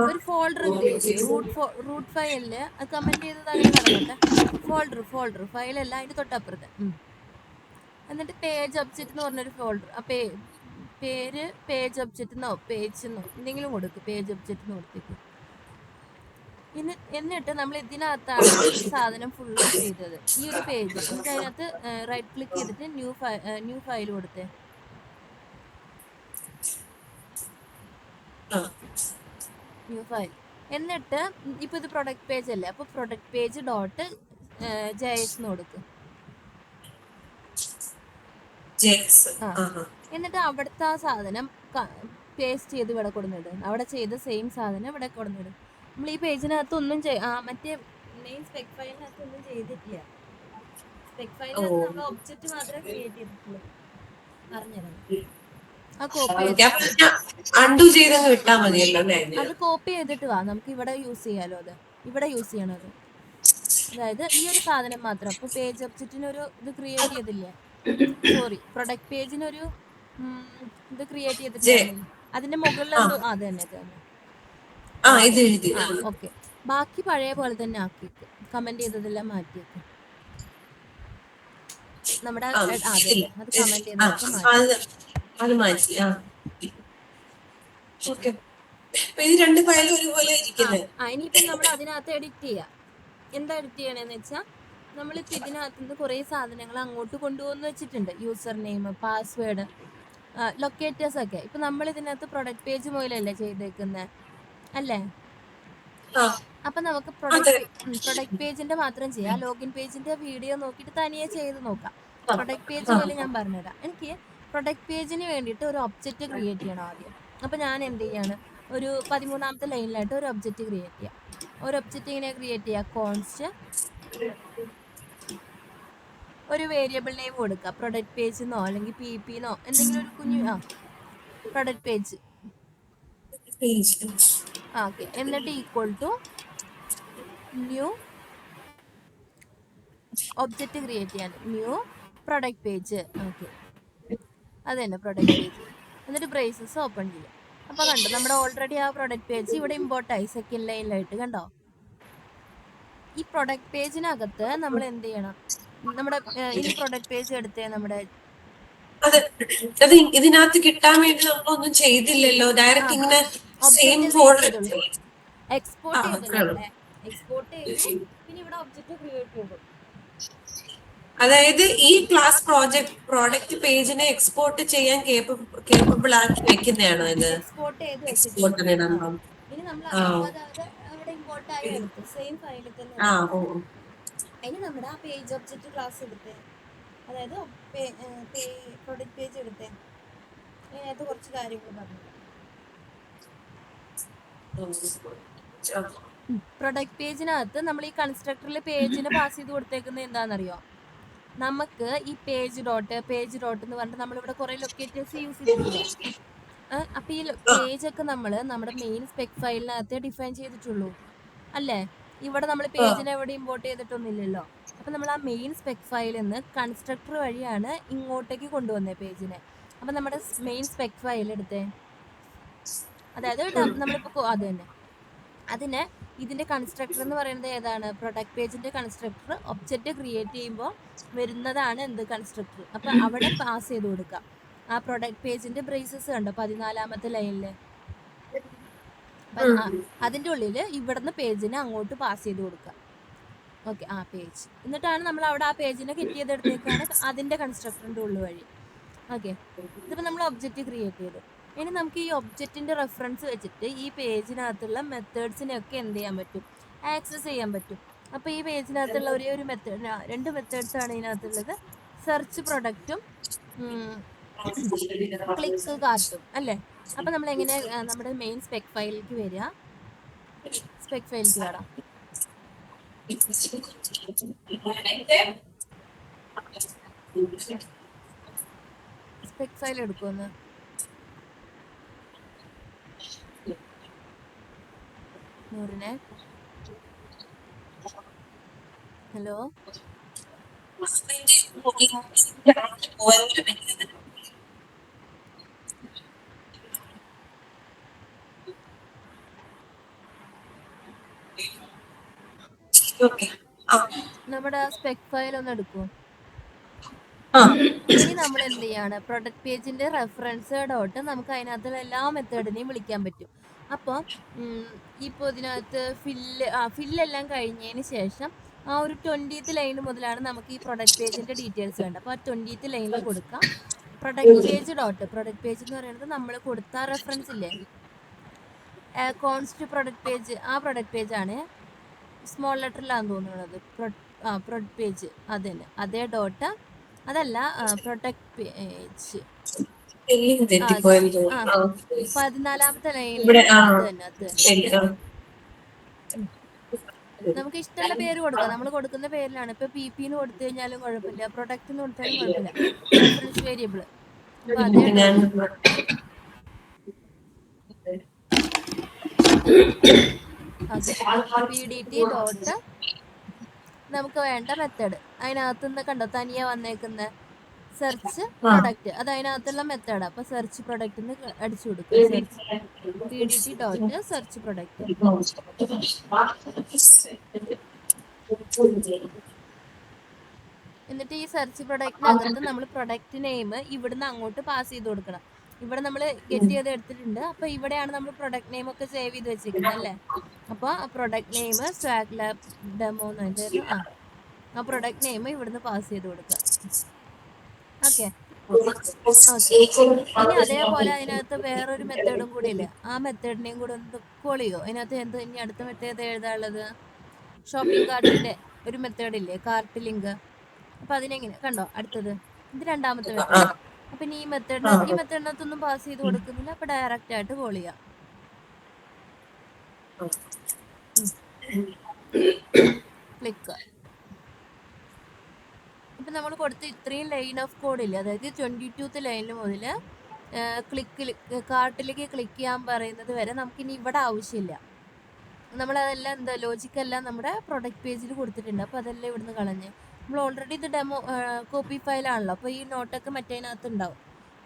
B: ഒരു ഫോൾഡർ ക്രിയേറ്റ് ചെയ്യും. റൂട്ട് ഫയലില് അത് കമന്റ് ചെയ്തത് അങ്ങനെ നടക്കട്ടെ. ഫോൾഡർ ഫയലല്ല, അതിന്റെ തൊട്ടപ്പുറത്ത്. എന്നിട്ട് പേജ് ഒബ്ജക്റ്റ് എന്ന് പറഞ്ഞൊരു ഫോൾഡർ. ആ പേര് പേജ് ഒബ്ജക്റ്റ് എന്നോ പേജെന്നോ എന്തെങ്കിലും കൊടുക്കും. പേജ് ഒബ്ജക്റ്റ് എന്ന് കൊടുത്തേക്ക്. എന്നിട്ട് നമ്മൾ ഇതിനകത്താണ് ഈ സാധനം ഫുള്ളും ചെയ്തത്, ഈ ഒരു പേജ്. എന്നിട്ട് അതിനകത്ത് റൈറ്റ് ക്ലിക്ക് ചെയ്തിട്ട് ന്യൂ ഫയൽ കൊടുത്തേ. New file. എന്നിട്ട് ഇപ്പൊ ഇത് പ്രൊഡക്റ്റ് പേജ് അല്ലേ, അപ്പൊ പ്രൊഡക്റ്റ് പേജ് ഡോട്ട് JS എന്ന് കൊടുക്കും. എന്നിട്ട് അവിടുത്തെ ആ സാധനം പേസ്റ്റ് ചെയ്ത് ഇവിടെ കൊടുത്തിടും. അവിടെ ചെയ്ത സെയിം സാധനം ഇവിടെ കൊടുത്തിടും. നമ്മൾ ഈ പേജിനകത്ത് ഒന്നും മറ്റേ മെയിൻ സ്പെക് ഫയലിനകത്ത് ഒന്നും ചെയ്തിട്ടില്ല. സ്പെക് ഫയലിനകത്ത് നമ്മൾ ഒബ്ജക്റ്റ് മാത്രമേ ക്രിയേറ്റ് ചെയ്തിട്ടുള്ളൂ. പറഞ്ഞുതരാം. ആ കോപ്പി അത് കോപ്പി ചെയ്തിട്ട് വാ, നമുക്ക് ഇവിടെ യൂസ് ചെയ്യാലോ. അത് ഇവിടെ യൂസ് ചെയ്യണം. അത് അതായത് ഈ ഒരു സാധനം മാത്രം. അപ്പൊ പേജ് ഒബ്ജക്റ്റിനൊരു ഇത് ക്രിയേറ്റ് ചെയ്തില്ല, സോറി, പ്രൊഡക്റ്റ് പേജിനൊരു ഇത് ക്രിയേറ്റ് ചെയ്തിട്ടില്ല. അതിന്റെ മുകളിൽ എന്തോ അത് തന്നെ ഓക്കെ. ബാക്കി പഴയ പോലെ തന്നെ ആക്കിയേക്ക്. കമന്റ് ചെയ്തതെല്ലാം മാറ്റിയേക്ക്. നമ്മുടെ അത് കമന്റ് ചെയ്തതൊക്കെ മാറ്റി. ഇനിയിപ്പം നമ്മൾ അതിനകത്ത് എഡിറ്റ് ചെയ്യാം. എന്താ എഡിറ്റ് ചെയ്യണേന്ന് വെച്ചാൽ, നമ്മളിപ്പോൾ ഇതിനകത്ത് നിന്ന് കുറേ സാധനങ്ങൾ അങ്ങോട്ട് കൊണ്ടുപോകുന്ന വെച്ചിട്ടുണ്ട്. യൂസർ നെയിം, പാസ്വേഡ്, ലൊക്കേറ്റേഴ്സ് ഒക്കെ. ഇപ്പൊ നമ്മൾ ഇതിനകത്ത് പ്രൊഡക്റ്റ് പേജ് മുതലല്ലേ ചെയ്തേക്കുന്നത് അല്ലേ? അപ്പൊ നമുക്ക് പ്രൊഡക്റ്റ് പേജിന്റെ മാത്രം ചെയ്യാം. ലോഗിൻ പേജിന്റെ വീഡിയോ നോക്കിയിട്ട് തനിയെ ചെയ്ത് നോക്കാം. പ്രൊഡക്റ്റ് പേജ് പോലെ ഞാൻ പറഞ്ഞുതരാം. എനിക്ക് പ്രൊഡക്റ്റ് പേജിന് വേണ്ടിയിട്ട് ഒരു ഒബ്ജക്റ്റ് ക്രിയേറ്റ് ചെയ്യണം ആദ്യം. അപ്പൊ ഞാൻ എന്ത് ചെയ്യാണ്, ഒരു 13ാമത്തെ ലൈനിലായിട്ട് ഒരു ഒബ്ജക്റ്റ് ക്രിയേറ്റ് ചെയ്യാം. ഒരു ഒബ്ജക്റ്റ് ഇങ്ങനെ ക്രിയേറ്റ് ചെയ്യാം. കോൺസ്റ്റ് ഒരു വേരിയബിൾ നെയിം കൊടുക്കുക. പ്രൊഡക്റ്റ് പേജ് എന്നോ അല്ലെങ്കിൽ PP എന്നോ എന്തെങ്കിലും ഒരു കുഞ്ഞു പ്രൊഡക്റ്റ് പേജ്. ഓക്കെ. എന്നിട്ട് equal to new object create ചെയ്യാൻ ന്യൂ പ്രൊഡക്റ്റ് പേജ്. ഓക്കെ, അത് തന്നെ പ്രൊഡക്റ്റ് പേജ്. എന്നിട്ട് ബ്രേസസ് ഓപ്പൺ ചെയ്യാം. അപ്പോൾ കണ്ടോ, നമ്മുടെ ഓൾറെഡി ആ പ്രൊഡക്റ്റ് പേജ് ഇവിടെ ഇമ്പോർട്ടായി സെക്കൻഡ് ലൈനിലായിട്ട്. കണ്ടോ? ഈ പ്രൊഡക്റ്റ് പേജിനകത്ത് നമ്മൾ എന്ത് ചെയ്യണം, നമ്മുടെ ഈ പ്രൊഡക്റ്റ് പേജ് എടുത്തേ. നമ്മുടെ
C: ഇതിനകത്ത് കിട്ടാൻ വേണ്ടി നമ്മളൊന്നും ചെയ്തില്ലല്ലോ. ഡയറക്റ്റ് ഇങ്ങനെ
B: എക്സ്പോർട്ട് ചെയ്തല്ലോ. എക്സ്പോർട്ട് ചെയ്തു. പിന്നെ ഇവിടെ ഒബ്ജക്റ്റ് ക്രിയേറ്റ് ചെയ്തു.
C: അതായത് ഈ ക്ലാസ് പ്രോഡക്റ്റ് പേജിനെ എക്സ്പോർട്ട് ചെയ്യാൻ കേപ്പബിൾ ആക്കി വെക്കുന്നതാണോ ഇത്?
B: എക്സ്പോർട്ട് ചെയ്ത്
C: എക്സ്പോർട്ട്
B: ഇനി ഇനി നമ്മൾ
C: ആ
B: അപ്പൊ അത് അവിടെ ഇമ്പോർട്ട് ആയി എടുത്ത് സെയിം ഫയലിൽ തന്നെ
C: ആ
B: എടുത്ത്.
C: ഓ
B: ഇനി നമ്മുടെ ആ പേജ് ഒബ്ജക്റ്റ് ക്ലാസ് എടുത്ത്, അതായത് പ്രൊഡക്റ്റ് പേജ് എടുത്തേ. അതിനകത്ത് കുറച്ച് കാര്യങ്ങൾ പറഞ്ഞു. പ്രൊഡക്റ്റ് പേജിനകത്ത് നമ്മൾ ഈ കൺസ്ട്രക്ടറിൽ പേജിന് പാസ് ചെയ്ത് കൊടുത്തേക്കുന്നത് എന്താണെന്നറിയോ? നമുക്ക് ഈ പേജ് ഡോട്ട് എന്ന് പറഞ്ഞിട്ട് നമ്മളിവിടെ കുറെ ലൊക്കേറ്റേഴ്സ് യൂസ് ചെയ്തിട്ടില്ലേ? അപ്പൊ ഈ പേജൊക്കെ നമ്മൾ നമ്മുടെ മെയിൻ സ്പെക് ഫയലിനകത്ത് ഡിഫൈൻ ചെയ്തിട്ടുള്ളൂ അല്ലേ? ഇവിടെ നമ്മൾ പേജിനെ എവിടെ ഇമ്പോർട്ട് ചെയ്തിട്ടൊന്നുമില്ലല്ലോ. അപ്പൊ നമ്മൾ ആ മെയിൻ സ്പെക് ഫയലിൽ നിന്ന് കൺസ്ട്രക്ടർ വഴിയാണ് ഇങ്ങോട്ടേക്ക് കൊണ്ടുവന്നത് പേജിനെ. അപ്പൊ നമ്മുടെ മെയിൻ സ്പെക് ഫയൽ എടുത്തേ, അതായത് നമ്മളിപ്പോ അത് തന്നെ അതിനെ ഇതിന്റെ കൺസ്ട്രക്ടർ എന്ന് പറയുന്നത് ഏതാണ്? പ്രൊഡക്റ്റ് പേജിന്റെ കൺസ്ട്രക്ടർ ഒബ്ജക്റ്റ് ക്രിയേറ്റ് ചെയ്യുമ്പോൾ വരുന്നതാണ് എന്ത്? കൺസ്ട്രക്ടർ. അപ്പൊ അവിടെ പാസ് ചെയ്ത് കൊടുക്കാം. ആ പ്രൊഡക്റ്റ് പേജിന്റെ ബ്രേസസ് കണ്ടോ 14ാമത്തെ ലൈനില്? അതിന്റെ ഉള്ളില് ഇവിടുന്ന് പേജിനെ അങ്ങോട്ട് പാസ് ചെയ്ത് കൊടുക്കാം. ഓക്കെ, ആ പേജ് എന്നിട്ടാണ് നമ്മൾ അവിടെ ആ പേജിനെ കെറ്റ് ചെയ്തെടുത്തേക്കാണ് അതിന്റെ കൺസ്ട്രക്ടറിന്റെ ഉള്ളു വഴി. ഓക്കെ, ഇതിപ്പോൾ നമ്മൾ ഒബ്ജക്റ്റ് ക്രിയേറ്റ് ചെയ്തു. ഇനി നമുക്ക് ഈ ഒബ്ജക്റ്റിന്റെ റെഫറൻസ് വെച്ചിട്ട് ഈ പേജിനകത്തുള്ള മെത്തേഡ്സിനെയൊക്കെ എന്ത് ചെയ്യാൻ പറ്റും? ആക്സസ് ചെയ്യാൻ പറ്റും. അപ്പോൾ ഈ പേജിനകത്തുള്ള ഒരേ ഒരു മെത്തേഡ്, 2 മെത്തേഡ്സ് ആണ് ഇതിനകത്തുള്ളത്. സെർച്ച് പ്രൊഡക്റ്റും ക്ലിക്ക് കാർട്ടും അല്ലേ? അപ്പോൾ നമ്മൾ എങ്ങനെ നമ്മുടെ മെയിൻ സ്പെക് ഫയലിലേക്ക് വരിക? സ്പെക് ഫയലിലേക്ക് വരാം. സ്പെക് ഫയൽ എടുക്കുമെന്ന് നൂറിനെ. ഹലോ, നമ്മുടെ സ്പെക് ഫയൽ ഒന്ന് എടുക്കും. ഇനി നമ്മൾ എന്ത് ചെയ്യാണ്? പ്രൊഡക്റ്റ് പേജിന്റെ റെഫറൻസ് ഡോട്ട് നമുക്ക് അതിനകത്തുള്ള എല്ലാ മെത്തേഡിനെയും വിളിക്കാൻ പറ്റും. അപ്പോൾ ഇപ്പോൾ ഇതിനകത്ത് ഫില്ലെല്ലാം കഴിഞ്ഞതിന് ശേഷം ആ ഒരു 20th ലൈൻ മുതലാണ് നമുക്ക് ഈ പ്രൊഡക്റ്റ് പേജിന്റെ ഡീറ്റെയിൽസ് വേണ്ടത്. അപ്പോൾ ആ 20th ലൈനിൽ കൊടുക്കാം product page dot. Product page എന്ന് പറയുന്നത് നമ്മൾ കൊടുത്ത റെഫറൻസ് ഇല്ലേ, കോൺസ്റ്റ് പ്രൊഡക്റ്റ് പേജ്, ആ പ്രൊഡക്റ്റ് പേജാണ്. സ്മോൾ ലെറ്ററിലാണെന്ന് തോന്നുന്നത് പ്രൊഡക്റ്റ് പേജ്, അത് തന്നെ. അതേ ഡോട്ട്, അതല്ല പ്രൊഡക്റ്റ് പേജ് 14ാമത്തെ ലൈനിൽ അത് തന്നെ. നമുക്ക് ഇഷ്ടമുള്ള പേര് കൊടുക്കാം. നമ്മൾ കൊടുക്കുന്ന പേരിലാണ്. ഇപ്പൊ PP എന്ന് കൊടുത്തു കഴിഞ്ഞാലും കുഴപ്പമില്ല, പ്രൊഡക്റ്റ് എന്ന് കൊടുത്താലും കുഴപ്പമില്ല. Reference variable. അപ്പൊ അതേ PDT ഡോട്ട് നമുക്ക് വേണ്ട മെത്തേഡ്. അതിനകത്തുനിന്ന് കണ്ടോ തനിയെ വന്നേക്കുന്ന സെർച്ച് പ്രൊഡക്റ്റ്, അത് അതിനകത്തുള്ള മെത്തേഡ്. അപ്പൊ സെർച്ച് പ്രൊഡക്റ്റ് അടിച്ചു കൊടുക്കുക. Search PDT dot search product. എന്നിട്ട് ഈ സെർച്ച് പ്രൊഡക്റ്റിനകത്ത് നമ്മൾ പ്രൊഡക്റ്റ് നെയിം ഇവിടുന്ന് അങ്ങോട്ട് പാസ് ചെയ്ത് കൊടുക്കണം. ഇവിടെ നമ്മൾ ഗെറ്റ് ചെയ്ത് എടുത്തിട്ടുണ്ട്. അപ്പൊ ഇവിടെയാണ് നമ്മൾ പ്രൊഡക്റ്റ് നെയിം ഒക്കെ സേവ് ചെയ്ത് വെച്ചിരിക്കുന്നത് അല്ലേ? അപ്പോൾ product name swag lab demo എന്നായിരുന്നു. ആ പ്രൊഡക്റ്റ് നെയിം ഇവിടുന്ന് പാസ് ചെയ്ത് കൊടുക്കുക. ഓക്കെ, ഇനി അതേപോലെ അതിനകത്ത് വേറൊരു മെത്തേഡും കൂടി ഇല്ലേ, ആ മെത്തേഡിനെയും കൂടെ ഒന്ന് കോൾ ചെയ്യോ? അതിനകത്ത് ഇനി അടുത്ത മെത്തേഡ് എഴുതാനുള്ളത് ഷോപ്പിംഗ് കാർട്ടിന്റെ ഒരു മെത്തേഡ് ഇല്ലേ, കാർട്ട് ലിങ്ക്. അപ്പൊ അതിനെങ്ങനെ കണ്ടോ? അടുത്തത് ഇത് 2ാമത്തെ മെത്തേഡ്. അപ്പൊ ഇനി ഈ മെത്തേഡിനകത്തൊന്നും പാസ് ചെയ്ത് കൊടുക്കുന്നില്ല. അപ്പൊ ഡയറക്റ്റ് ആയിട്ട് കോൾ ചെയ്യാം. ക്ലിക്ക്. ഇപ്പൊ നമ്മൾ കൊടുത്ത ഇത്രയും ലൈൻ ഓഫ് കോഡ് ഇല്ലേ, അതായത് 22th ലൈനിൽ മുതൽ കാർട്ടിലേക്ക് ക്ലിക്ക് ചെയ്യാൻ പറയുന്നത് വരെ നമുക്കിനി ഇവിടെ ആവശ്യമില്ല. നമ്മളതെല്ലാം എന്താ ലോജിക്കെല്ലാം നമ്മുടെ പ്രൊഡക്റ്റ് പേജിൽ കൊടുത്തിട്ടുണ്ട്. അപ്പോൾ അതെല്ലാം ഇവിടുന്ന് കളഞ്ഞ് നമ്മൾ ഓൾറെഡി ഇത് ഡെമോ കോപ്പി ഫയലാണല്ലോ. അപ്പോൾ ഈ നോട്ടൊക്കെ മറ്റേതിനകത്ത് ഉണ്ടാവും.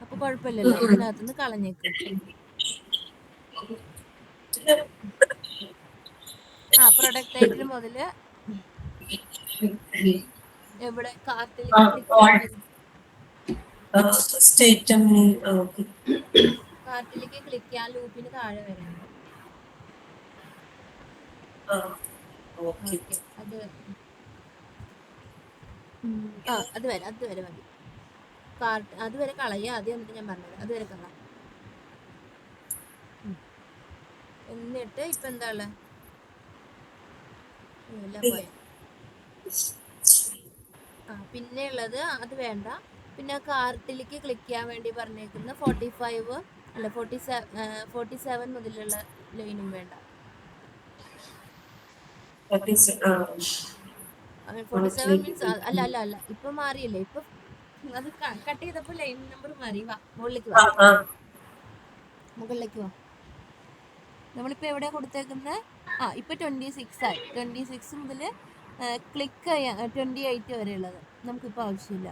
B: അപ്പോൾ കുഴപ്പമില്ലല്ലോ, ഇതിനകത്തുനിന്ന് കളഞ്ഞേക്കും. പ്രൊഡക്റ്റ് ടൈറ്റിൽ മുതൽ എവിടെ കാർട്ടിലേക്ക് ക്ലിക്ക് ചെയ്യാൻ ലൂപ്പിന് താഴെ വരാം. അതുവരെ മതി. കാർട്ട് അതുവരെ കളയുക ആദ്യം, എന്നിട്ട് ഞാൻ പറഞ്ഞത് അതുവരെ കളയാം. എന്നിട്ട് ഇപ്പൊ എന്താ ഉള്ളത്? എല്ലാം
C: ഇല്ല.
B: പോയ. പിന്നെ ഉള്ളത് അത് വേണ്ട. പിന്നെ കാർട്ടിലേക്ക് ക്ലിക്ക് ചെയ്യാൻ വേണ്ടി പറഞ്ഞേക്കുന്ന 45 അല്ല 47 മുതലുള്ള ലൈനും വേണ്ട. 47 മീൻസ് അല്ല അല്ല അല്ല ഇപ്പൊ മാറിയല്ലേ, ഇപ്പൊ അത് കട്ട് ചെയ്തപ്പോ ലൈൻ നമ്പർ മാറി. വാ മുകളിലേക്ക് വാ, മുകളിലേക്ക് വാ. നമ്മളിപ്പോ എവിടെയാ കൊടുത്തേക്കുന്നത്? ഇപ്പൊ 26 ആയി. 26 മുതൽ ക്ലിക്ക് ചെയ്യാൻ 28 വരെ ഉള്ളത് നമുക്കിപ്പോൾ ആവശ്യമില്ല.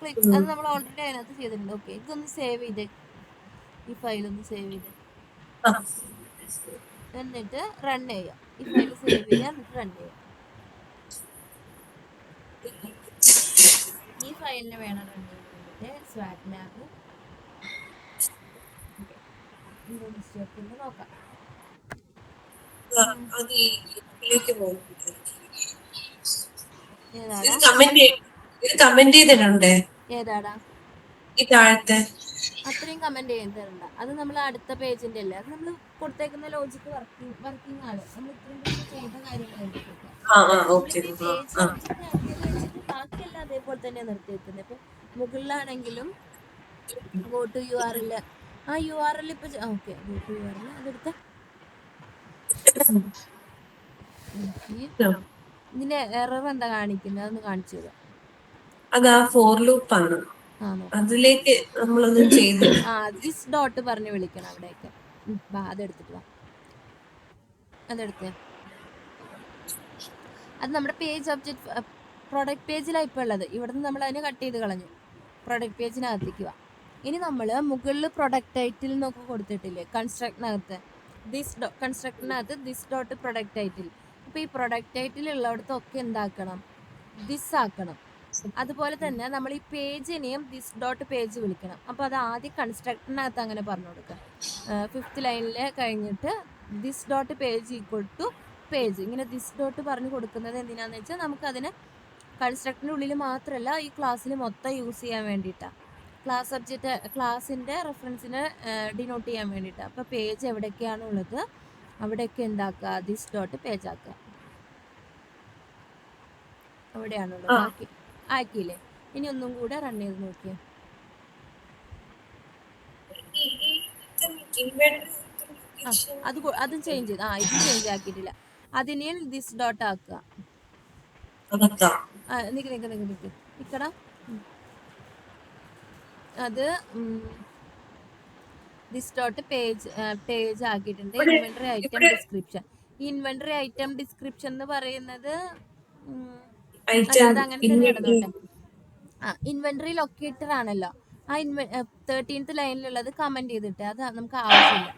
B: അത് നമ്മൾ ഓൾറെഡി അതിനകത്ത് ചെയ്തിട്ടുണ്ട്. ഓക്കെ, ഇതൊന്ന് സേവ് ചെയ്തേ, ഈ ഫയൽ ഒന്ന് സേവ് ചെയ്തേ, എന്നിട്ട് റൺ ചെയ്യാം. ഈ ഫയൽ സേവ് ചെയ്യാം, എന്നിട്ട് റൺ ചെയ്യാം. ഈ ഫയലിന് വേണം റൺ ചെയ്യാൻ വേണ്ടിയിട്ട് സ്വാഗ് ലാബ്. എന്തോ മിസ്റ്റേക്ക് ഉണ്ട് നോക്കാം. ഏതാടാ
C: കമന്റ് ചെയ്തിട്ടുണ്ട്.
B: ഏതാടാ
C: ഈ താഴത്തെ
B: അത്രയും കമന്റ് ചെയ്തിട്ടുണ്ട്. അത് നമ്മൾ അടുത്ത പേജിന്റെ അല്ലേ, അത് നമ്മൾ കൊടുത്തേക്കുന്ന ലോജിക്ക് വർക്കിംഗ് ആണ്. നമ്മൾ ഇത്രയും ദിവസം ചെയ്ത കാര്യങ്ങളല്ലേ. നമ്മളിപ്പോ ഈ പേജ് ഒബ്ജക്റ്റ് ആക്കിയത് വെച്ചിട്ട് ബാക്കിയെല്ലാം അതേപോലെ തന്നെ നിർത്തി വെക്കുന്നത്. ഇപ്പൊ മുകളിലാണെങ്കിലും ഗോ ടു URL, URL ഇപ്പൊ ഓക്കെ, ഗോ ടു URL അതെടുത്ത ഇതിന്റെ എറർ എന്താ കാണിക്കുന്നത് അതൊന്ന് കാണിച്ചു തരാം.
C: അതാ ഫോർ ലൂപ്പ് ആണ്, അതിലേക്ക് നമ്മളൊന്നും ചെയ്തില്ല.
B: ദിസ് ഡോട്ട് പറഞ്ഞ് വിളിക്കണം അവിടെയൊക്കെ. അതെടുത്തിട്ട് വാ, അതെടുത്ത്. അത് നമ്മുടെ പേജ് ഒബ്ജക്റ്റ് പ്രൊഡക്റ്റ് പേജിലാണ് ഇപ്പോൾ ഉള്ളത്. ഇവിടുന്ന് നമ്മൾ അതിനെ കട്ട് ചെയ്ത് കളഞ്ഞു. പ്രൊഡക്റ്റ് പേജിനകത്തേക്ക് വാ. ഇനി നമ്മൾ മുകളിൽ പ്രൊഡക്റ്റ് ടൈറ്റിൽ എന്നൊക്കെ കൊടുത്തിട്ടില്ലേ കൺസ്ട്രക്റ്റിനകത്ത്, കൺസ്ട്രക്റ്റിനകത്ത് ദിസ് ഡോട്ട് പ്രൊഡക്റ്റ് ടൈറ്റിൽ. അപ്പോൾ ഈ പ്രൊഡക്റ്റ് ടൈറ്റിൽ ഉള്ളിടത്തൊക്കെ എന്താക്കണം? ദിസ് ആക്കണം. അതുപോലെ തന്നെ നമ്മൾ ഈ പേജിനെയും ദിസ് ഡോട്ട് പേജ് വിളിക്കണം. അപ്പോൾ അത് ആദ്യം കൺസ്ട്രക്റ്റിനകത്ത് അങ്ങനെ പറഞ്ഞു കൊടുക്കുക. 5th ലൈനിൽ കഴിഞ്ഞിട്ട് this dot page equal to page. ഇങ്ങനെ ദിസ് ഡോട്ട് പറഞ്ഞു കൊടുക്കുന്നത് എന്തിനാന്ന് വെച്ചാൽ നമുക്കതിന് കൺസ്ട്രക്റ്റിൻ്റെ ഉള്ളിൽ മാത്രമല്ല ഈ ക്ലാസ്സിൽ മൊത്തം യൂസ് ചെയ്യാൻ വേണ്ടിയിട്ടാണ്. ക്ലാസ് സബ്ജക്റ്റ് ക്ലാസ്സിൻ്റെ റെഫറൻസിനെ ഡിനോട്ട് ചെയ്യാൻ വേണ്ടിയിട്ടാണ്. അപ്പോൾ പേജ് എവിടെയൊക്കെയാണോ ഉള്ളത് അവിടെയൊക്കെ എന്താക്കുക? ദിസ് ഡോട്ട് പേജ് ആക്കുക. അവിടെയാണുള്ളത്. ആക്കിയില്ലേ? ഇനി ഒന്നും കൂടെ റൺ ചെയ്ത് നോക്കിയേ. അതും ചേഞ്ച് ചെയ്ത് ഇതും ചേഞ്ച് ആക്കിയിട്ടില്ല. അതിനെ ദിസ് ഡോട്ട് ആക്കുക. നിക്കടാ. അത് ദിസ് ഡോട്ട് പേജ് ആക്കിയിട്ടുണ്ട്. Inventory item description. ഈ ഇൻവെന്ററി ഐറ്റം ഡിസ്ക്രിപ്ഷൻ എന്ന് പറയുന്നത് അത് അങ്ങനെ തന്നെ കിടന്നോട്ടെ. ഇൻവെന്ററി ലൊക്കേറ്റർ ആണല്ലോ. 13th ലൈനിലുള്ളത് കമന്റ് ചെയ്തിട്ട് അത് നമുക്ക് ആവശ്യമില്ല.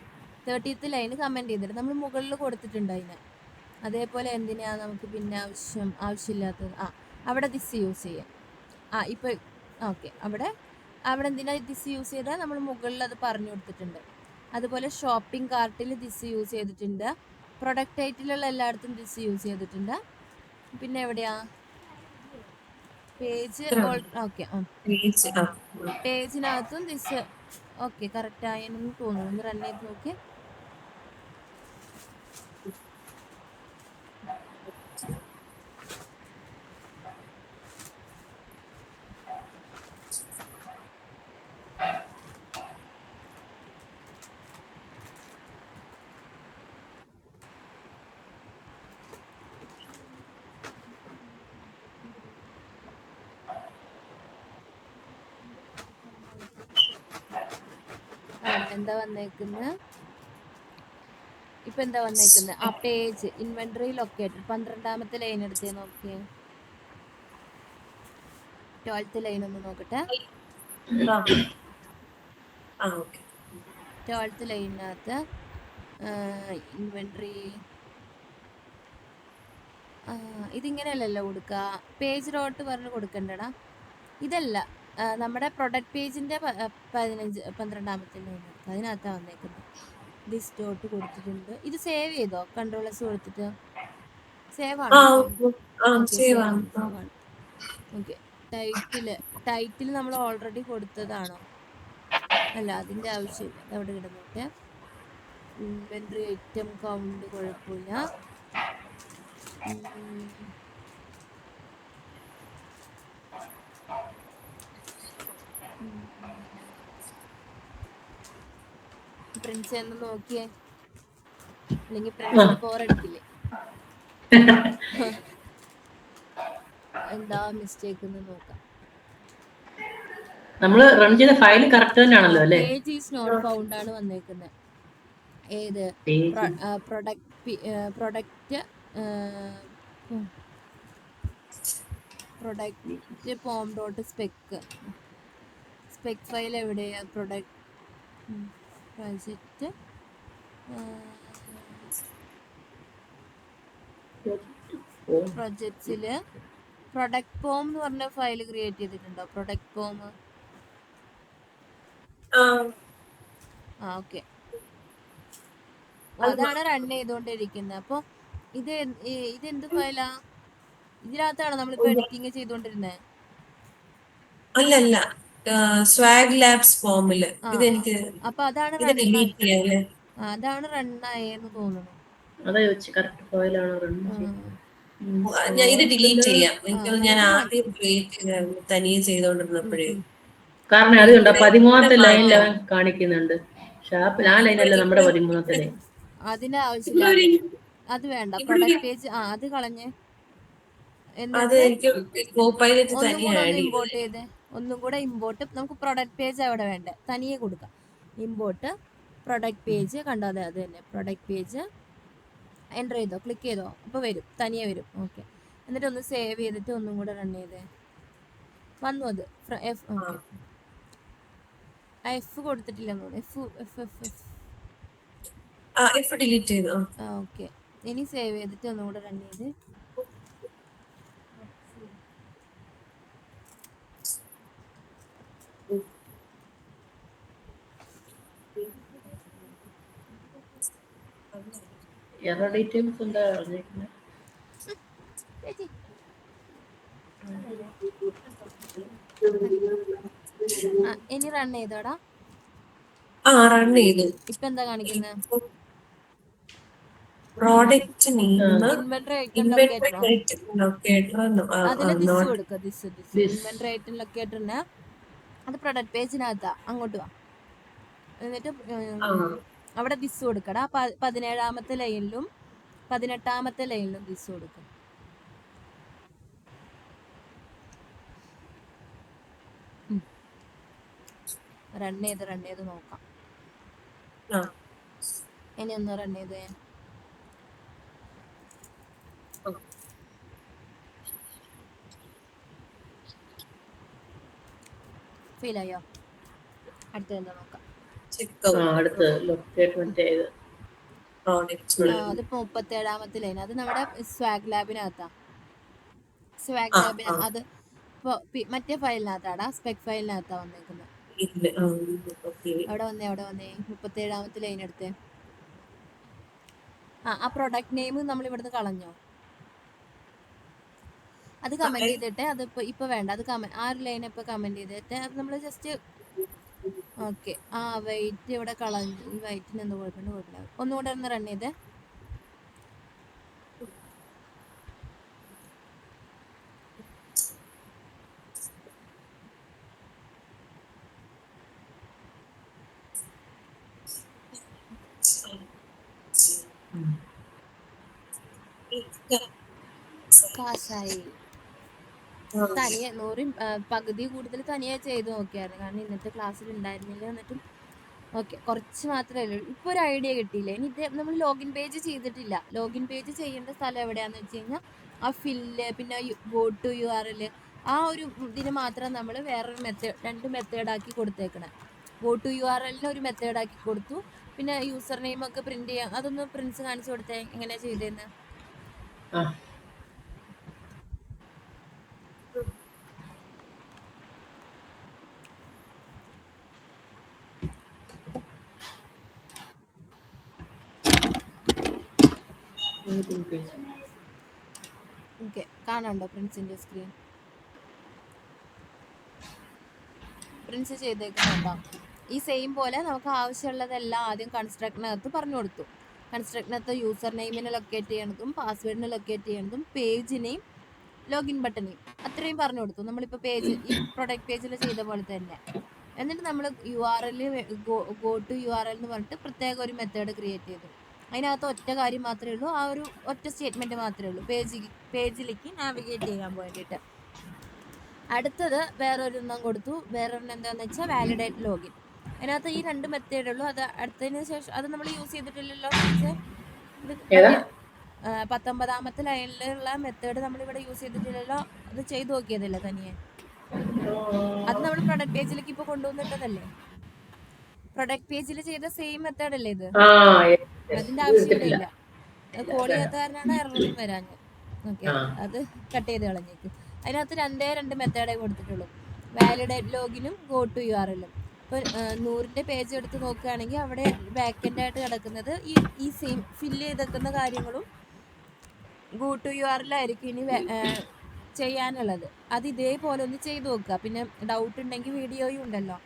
B: 30th ലൈന് കമന്റ് ചെയ്തിട്ട് നമ്മൾ മുകളിൽ കൊടുത്തിട്ടുണ്ട് അതിന്. അതേപോലെ എന്തിനാ നമുക്ക് പിന്നെ ആവശ്യമില്ലാത്തത്? അവിടെ ദിസ് യൂസ് ചെയ്യാം. ഇപ്പോൾ ഓക്കെ, അവിടെ എന്തിനാ ദിസ് യൂസ് ചെയ്താൽ നമ്മൾ മുകളിൽ അത് പറഞ്ഞു കൊടുത്തിട്ടുണ്ട്. അതുപോലെ ഷോപ്പിംഗ് കാർട്ടിൽ ദിസ് യൂസ് ചെയ്തിട്ടുണ്ട്. പ്രൊഡക്റ്റ് ടൈറ്റിലുള്ള എല്ലായിടത്തും ദിസ് യൂസ് ചെയ്തിട്ടുണ്ട്. പിന്നെ എവിടെയാ പേജ്? ഓക്കെ, പേജിനകത്തും ദിസ്. ഓക്കെ, കറക്റ്റ് ആയെന്ന് തോന്നുന്നു. ഒന്ന് റൺ ചെയ്ത് നോക്കി. എന്താ വന്നേക്കുന്നത്? ഇപ്പൊ എന്താ വന്നേക്കുന്നത്? പേജ് ഇൻവെന്ററി ലൊക്കേറ്റർ 12ാമത്തെ ലൈൻ എടുത്തേ നോക്കിയേ. 12th ലൈൻ ഒന്ന് നോക്കട്ടെ. 12th ലൈനകത്ത് ഇൻവെന്ററി ഇതിങ്ങനെയല്ലല്ലോ കൊടുക്കുക. പേജ് ഡോട്ട് പറഞ്ഞ് കൊടുക്കണ്ടടാ. ഇതല്ല, നമ്മുടെ പ്രൊഡക്റ്റ് പേജിന്റെ 12ാമത്തെ ലൈൻ എടുക്കുക. അതിനകത്താണ് വന്നേക്കുന്നത്. ദിസ് ഡോട്ട് കൊടുത്തിട്ടുണ്ട്. ഇത് സേവ് ചെയ്തോ? കൺട്രോൾ S കൊടുത്തിട്ട് സേവ് ആണ്. ഓക്കെ, ടൈറ്റിൽ നമ്മൾ ഓൾറെഡി കൊടുത്തതാണോ? അല്ല, അതിന്റെ ആവശ്യമില്ല. അവിടെ കിടന്നോട്ടെ. ഇൻവെന്ററി ഐറ്റം കൗണ്ട് കുഴപ്പമില്ല. പ്രിൻസ് എന്ന് നോക്കിയേ, അല്ലെങ്കിൽ പ്രിൻസിന് ബോറടിക്കില്ലേ? എന്താ മിസ്റ്റേക്ക് എന്ന് നോക്കാം.
A: നമ്മള് റൺ ചെയ്ത ഫയൽ കറക്റ്റ് തന്നെയാണല്ലോ അല്ലേ?
B: പേജ് ഈസ് നോട്ട് ഫൗണ്ട് ആണ് വന്നേക്കുന്നത്. ഏത് പ്രൊഡക്റ്റ് പോം ഡോട്ട് സ്പെക് ഫയൽ എവിടെയാ? പ്രൊജക്റ്റ് പ്രൊജക്ട്സില് പ്രൊഡക്റ്റ് പോം എന്ന് പറഞ്ഞ ഫയൽ ക്രിയേറ്റ് ചെയ്തിട്ടുണ്ടോ? പ്രൊഡക്റ്റ് പോം. ഓക്കെ, അതാണ് റൺ ചെയ്തോണ്ടിരിക്കുന്നത്. അപ്പൊ ഇതെന്ത് ഫയലാ? ഇതിനകത്താണോ നമ്മളിപ്പോ എഡിറ്റിംഗ് ചെയ്തോണ്ടിരുന്നത്?
C: അല്ലല്ല, സ്വാഗ് ലാബ്സ് ഫോമില്. ഇതെനിക്ക്
B: അപ്പൊ അതാണ്
C: ഇത് ഡിലീറ്റ് ചെയ്യാല്ലേ?
B: അതാണ് റൺ ആയെന്ന് തോന്നുന്നു.
A: അതാ ചോദിച്ചു, കറക്റ്റ് ഫയലാണോ റൺ ചെയ്യുന്നത്?
C: ഞാൻ ഇത് ഡിലീറ്റ് ചെയ്യാം. എനിക്കത് ഞാൻ ആദ്യം തനിയെ ചെയ്തോണ്ടിരുന്നപ്പോഴേ.
A: കാരണം അത് കണ്ടോ 13ാമത്തെ ലൈനിൽ അവൻ കാണിക്കുന്നുണ്ട്. ഷാപ്പിൽ ആ ലൈനല്ല നമ്മുടെ 13ാമത്തെ ലൈൻ.
B: അതിന്റെ ആവശ്യമില്ല, അത് വേണ്ട. പ്രൊഡക്റ്റ് പേജ് അത് കളഞ്ഞ് ഒന്നും കൂടെ ഇമ്പോർട്ട്. നമുക്ക് പ്രൊഡക്റ്റ് പേജ് അവിടെ വേണ്ട, തനിയെ കൊടുക്കാം. ഇമ്പോർട്ട് പ്രൊഡക്റ്റ് പേജ് കണ്ടോ? അത് തന്നെ പ്രൊഡക്റ്റ് പേജ്. എൻ്റർ ചെയ്തോ, ക്ലിക്ക് ചെയ്തോ, അപ്പോൾ വരും, തനിയെ വരും. ഓക്കെ, എന്നിട്ട് ഒന്ന് സേവ് ചെയ്തിട്ട് ഒന്നും കൂടെ റൺ ചെയ്തേ. വന്നു അത്. എഫ് കൊടുത്തിട്ടില്ലെന്ന് തോന്നുന്നു. ഓക്കെ, ഇനി സേവ് ചെയ്തിട്ട് ഒന്നും കൂടെ റൺ ചെയ്ത്.
A: എറർ ഡീറ്റെയിൽസ് എന്താ പറഞ്ഞേക്കുന്നത്?
B: ഇനി റൺ ചെയ്തോടാ.
C: റൺ ചെയ്തു.
B: ഇപ്പൊ എന്താ കാണിക്കുന്നത്?
C: പ്രോഡക്റ്റ്
B: ഇൻവെന്ററി ഐറ്റം അതിൽ ദിസ് കൊടുക്കുക. ഇൻവെന്ററി ഐറ്റം ലൊക്കേറ്ററിന് അത് പ്രൊഡക്റ്റ് പേജിനകത്താ. അങ്ങോട്ട് വാ, എന്നിട്ട് അവിടെ ദിസ് കൊടുക്കടാ. 17ാമത്തെ ലൈനിലും 18ാമത്തെ ലൈനിലും ദിസ് കൊടുക്കും. റൺ ചെയ്ത് നോക്കാം. ഇനി ഒന്ന് റൺ ചെയ്തേ. ഫീലായോ? അടുത്തെന്താ നോക്കാം. അതിപ്പോ 37ാമത്തെ ലൈൻ, അത് നമ്മുടെ സ്വാഗ് ലാബിനകത്താ. സ്വാഗ് ലാബിന് അത് മറ്റേ ഫയലിനകത്താടാ, സ്പെക് ഫയലിനകത്താ വന്നേക്കുന്നത്. അവിടെ വന്നേ 37ാമത്തെ ലൈൻ എടുത്തേ. ആ പ്രൊഡക്റ്റ് നെയിം നമ്മൾ ഇവിടുന്ന് കളഞ്ഞോ? അത് കമന്റ് ചെയ്തിട്ട്, അത് ഇപ്പൊ വേണ്ട. അത് ആ ഒരു ലൈൻ ഇപ്പൊ കമന്റ് ചെയ്തിട്ട് അത് നമ്മൾ ജസ്റ്റ് ഓക്കെ. വെയിറ്റ് ഇവിടെ കളഞ്ഞു. ഈ വെയിറ്റിന് എന്താ കുഴപ്പമില്ല. ഒന്നുകൂടെ ഒന്ന് റൺ ചെയ്തേ. കാശായി. തനിയെ 100 പകുതി കൂടുതൽ തനിയെ ചെയ്ത് നോക്കിയായിരുന്നു. കാരണം ഇന്നത്തെ ക്ലാസ്സിൽ ഉണ്ടായിരുന്നില്ല. എന്നിട്ടും ഓക്കെ, കുറച്ച് മാത്രമേ ഉള്ളൂ. ഇപ്പോൾ ഒരു ഐഡിയ കിട്ടിയില്ലേ? ഇനി നമ്മൾ ലോഗിൻ പേജ് ചെയ്തിട്ടില്ല. ലോഗിൻ പേജ് ചെയ്യേണ്ട സ്ഥലം എവിടെയാണെന്ന് വെച്ച് കഴിഞ്ഞാൽ ആ ഫില്ല്, പിന്നെ ഗോ ടു URL, ആ ഒരു ഇതിന് മാത്രം നമ്മൾ വേറൊരു രണ്ട് മെത്തേഡാക്കി കൊടുത്തേക്കണം. ഗോ ടു URLന് ഒരു മെത്തേഡാക്കി കൊടുത്തു. പിന്നെ യൂസർ നെയിം ഒക്കെ പ്രിന്റ് ചെയ്യാം. അതൊന്ന് പ്രിൻസ് കാണിച്ചു കൊടുത്തേ, എങ്ങനെയാ ചെയ്തതെന്ന്. ഓക്കെ, കാണാണ്ടോ പ്രിൻസിന്റെ സ്ക്രീൻ? പ്രിൻസ് ചെയ്തേക്കുന്നുണ്ടോ? ഈ സെയിം പോലെ നമുക്ക് ആവശ്യമുള്ളതെല്ലാം ആദ്യം കൺസ്ട്രക്റ്റിനകത്ത് പറഞ്ഞു കൊടുത്തു. കൺസ്ട്രക്റ്റിനകത്ത് യൂസർ നെയിമിനെ ലൊക്കേറ്റ് ചെയ്യണതും പാസ്വേഡിനെ ലൊക്കേറ്റ് ചെയ്യണതും പേജിനെയും ലോഗിൻ ബട്ടനെയും അത്രയും പറഞ്ഞു കൊടുത്തു. നമ്മളിപ്പോൾ പേജ് ഈ പ്രൊഡക്റ്റ് പേജിൽ ചെയ്ത പോലെ തന്നെ. എന്നിട്ട് നമ്മൾ URL ഗോ ടു URL എന്ന് പറഞ്ഞിട്ട് പ്രത്യേക ഒരു മെത്തേഡ് ക്രിയേറ്റ് ചെയ്തു. അതിനകത്ത് ഒറ്റ കാര്യം മാത്രമേ ഉള്ളൂ, ആ ഒരു ഒറ്റ സ്റ്റേറ്റ്മെൻറ്റ് മാത്രമേ ഉള്ളൂ പേജിലേക്ക് നാവിഗേറ്റ് ചെയ്യാൻ വേണ്ടിയിട്ട്. അടുത്തത് വേറൊരെണ്ണം കൊടുത്തു. വേറൊരെണ്ണം എന്താണെന്ന് വെച്ചാൽ വാലിഡേറ്റ് ലോഗിൻ. അതിനകത്ത് ഈ 2 മെത്തേഡേ ഉള്ളൂ. അത് അടുത്തതിന് ശേഷം അത് നമ്മൾ യൂസ് ചെയ്തിട്ടില്ലല്ലോ. ഇത് 19ാമത്തെ ലൈനിലുള്ള മെത്തേഡ് നമ്മളിവിടെ യൂസ് ചെയ്തിട്ടില്ലല്ലോ. അത് ചെയ്ത് നോക്കിയതല്ലേ തനിയെ? അത് നമ്മൾ പ്രൊഡക്റ്റ് പേജിലേക്ക് ഇപ്പോൾ കൊണ്ടുവന്നിട്ടതല്ലേ? പ്രൊഡക്റ്റ് പേജിൽ ചെയ്ത സെയിം മെത്തേഡ് അല്ലേ ഇത്? അതിന്റെ ആവശ്യമില്ല. കോൾ ചെയ്യാത്ത കാരനാണ് എററും വരാഞ്ഞ്. ഓക്കെ, അത് കട്ട് ചെയ്ത് കളഞ്ഞേക്ക്. അതിനകത്ത് 2 മെത്തേഡേ കൊടുത്തിട്ടുള്ളൂ, വാലിഡേറ്റ് ലോഗിനും ഗോ ടു URLഉം. ഇപ്പോൾ 100ന്റെ പേജ് എടുത്ത് നോക്കുകയാണെങ്കിൽ അവിടെ ബാക്കെൻഡ് ആയിട്ട് കിടക്കുന്നത് ഈ സെയിം ഫില്ല് ചെയ്തേക്കുന്ന കാര്യങ്ങളും ഗോ ടു URL ആയിരിക്കും ഇനി ചെയ്യാനുള്ളത്. അത് ഇതേപോലെ ഒന്ന് ചെയ്ത് നോക്കുക. പിന്നെ ഡൗട്ട് ഉണ്ടെങ്കിൽ വീഡിയോയും ഉണ്ടല്ലോ,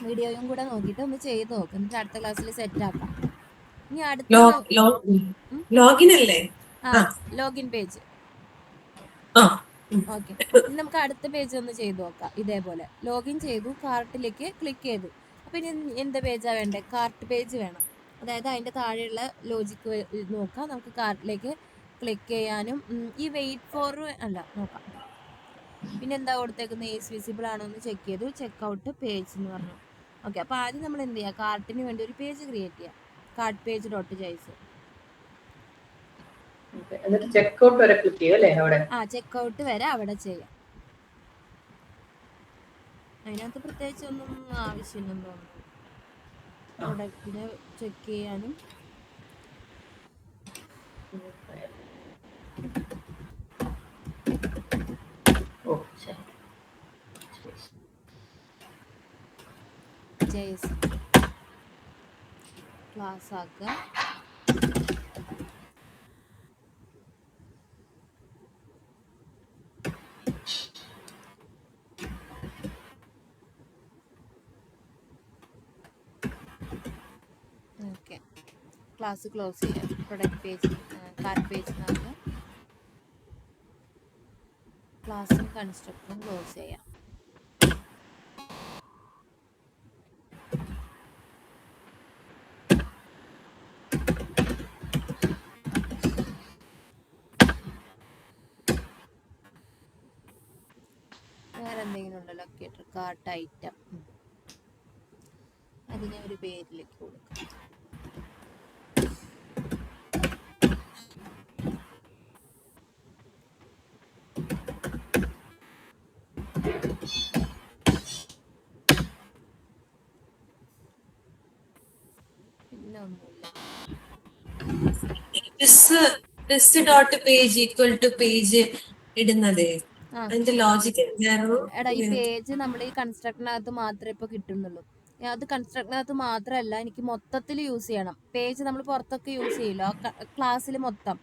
B: വീഡിയോയും കൂടെ നോക്കിയിട്ട് ഒന്ന് ചെയ്ത് നോക്കുക. എന്നിട്ട് അടുത്ത ക്ലാസ്സിൽ സെറ്റ് ആക്കാം. ഇനി അടുത്ത
C: ലോഗിൻ അല്ലേ?
B: Login page. ഓക്കെ, ഇനി നമുക്ക് അടുത്ത പേജ് ഒന്ന് ചെയ്ത് നോക്കാം. ഇതേപോലെ ലോഗിൻ ചെയ്തു, കാർട്ടിലേക്ക് ക്ലിക്ക് ചെയ്തു. അപ്പോൾ ഇനി എന്ത് പേജാണ് വേണ്ടത്? കാർട്ട് പേജ് വേണം. അതായത് അതിൻ്റെ താഴെയുള്ള ലോജിക്ക് നോക്കാം. നമുക്ക് കാർട്ടിലേക്ക് ക്ലിക്ക് ചെയ്യാനും ഈ വെയിറ്റ് ഫോർ അല്ല നോക്കാം. പിന്നെ എന്താ കൊടുത്തേക്കുന്നത്? ഈസ് വിസിബിൾ ആണോ എന്ന് ചെക്ക് ചെയ്തു. ചെക്കൗട്ട് പേജ് എന്ന് പറഞ്ഞു. ഓക്കെ, അപ്പോൾ ആദ്യം നമ്മൾ എന്ത് ചെയ്യുക? കാർട്ടിന് വേണ്ടി ഒരു പേജ് ക്രിയേറ്റ് ചെയ്യുക. Cart page .js.
A: ചെക്കൗട്ട് വരെ ക്ലിക്ക് ചെയ്യും അല്ലേ? അവിടെ
B: ചെക്കൗട്ട് വരെ അവിടെ ചെയ്യാം. അതിനകത്ത് പ്രത്യേകിച്ച് ഒന്നും ആവശ്യമില്ലെന്ന് തോന്നുന്നു. പ്രൊഡക്റ്റിനെ ചെക്ക് ചെയ്യാനും JS ക്ലാസ് ആക്കുക. ഓക്കെ, ക്ലാസ് ക്ലോസ് ചെയ്യാം. പ്രൊഡക്റ്റ് പേജ് കാർട്ട് പേജിനകത്ത് ക്ലാസും കൺസ്ട്രക്ടറും ക്ലോസ് ചെയ്യാം. വേറെ എന്തെങ്കിലും ഉണ്ടോ? ലൊക്കേറ്റർ കാർട്ട് ഐറ്റം, അതിനെ ഒരു പേരിലേക്ക് കൊടുക്കാം. പിന്നെ ഒന്നുമില്ല.
C: page equal to പേജ് ഇടുന്നതേ അതിന്റെ ലോജിക് എന്തായിരുന്നു?
B: എടാ, ഈ പേജ് നമ്മൾ ഈ കൺസ്ട്രക്റ്റിനകത്ത് മാത്രമേ ഇപ്പൊ കിട്ടുന്നുള്ളൂ. അത് കൺസ്ട്രക്റ്റിനകത്ത് മാത്രമല്ല, എനിക്ക് മൊത്തത്തിൽ യൂസ് ചെയ്യണം. പേജ് നമ്മൾ പുറത്തൊക്കെ യൂസ് ചെയ്യില്ലോ, ക്ലാസ്സിൽ മൊത്തം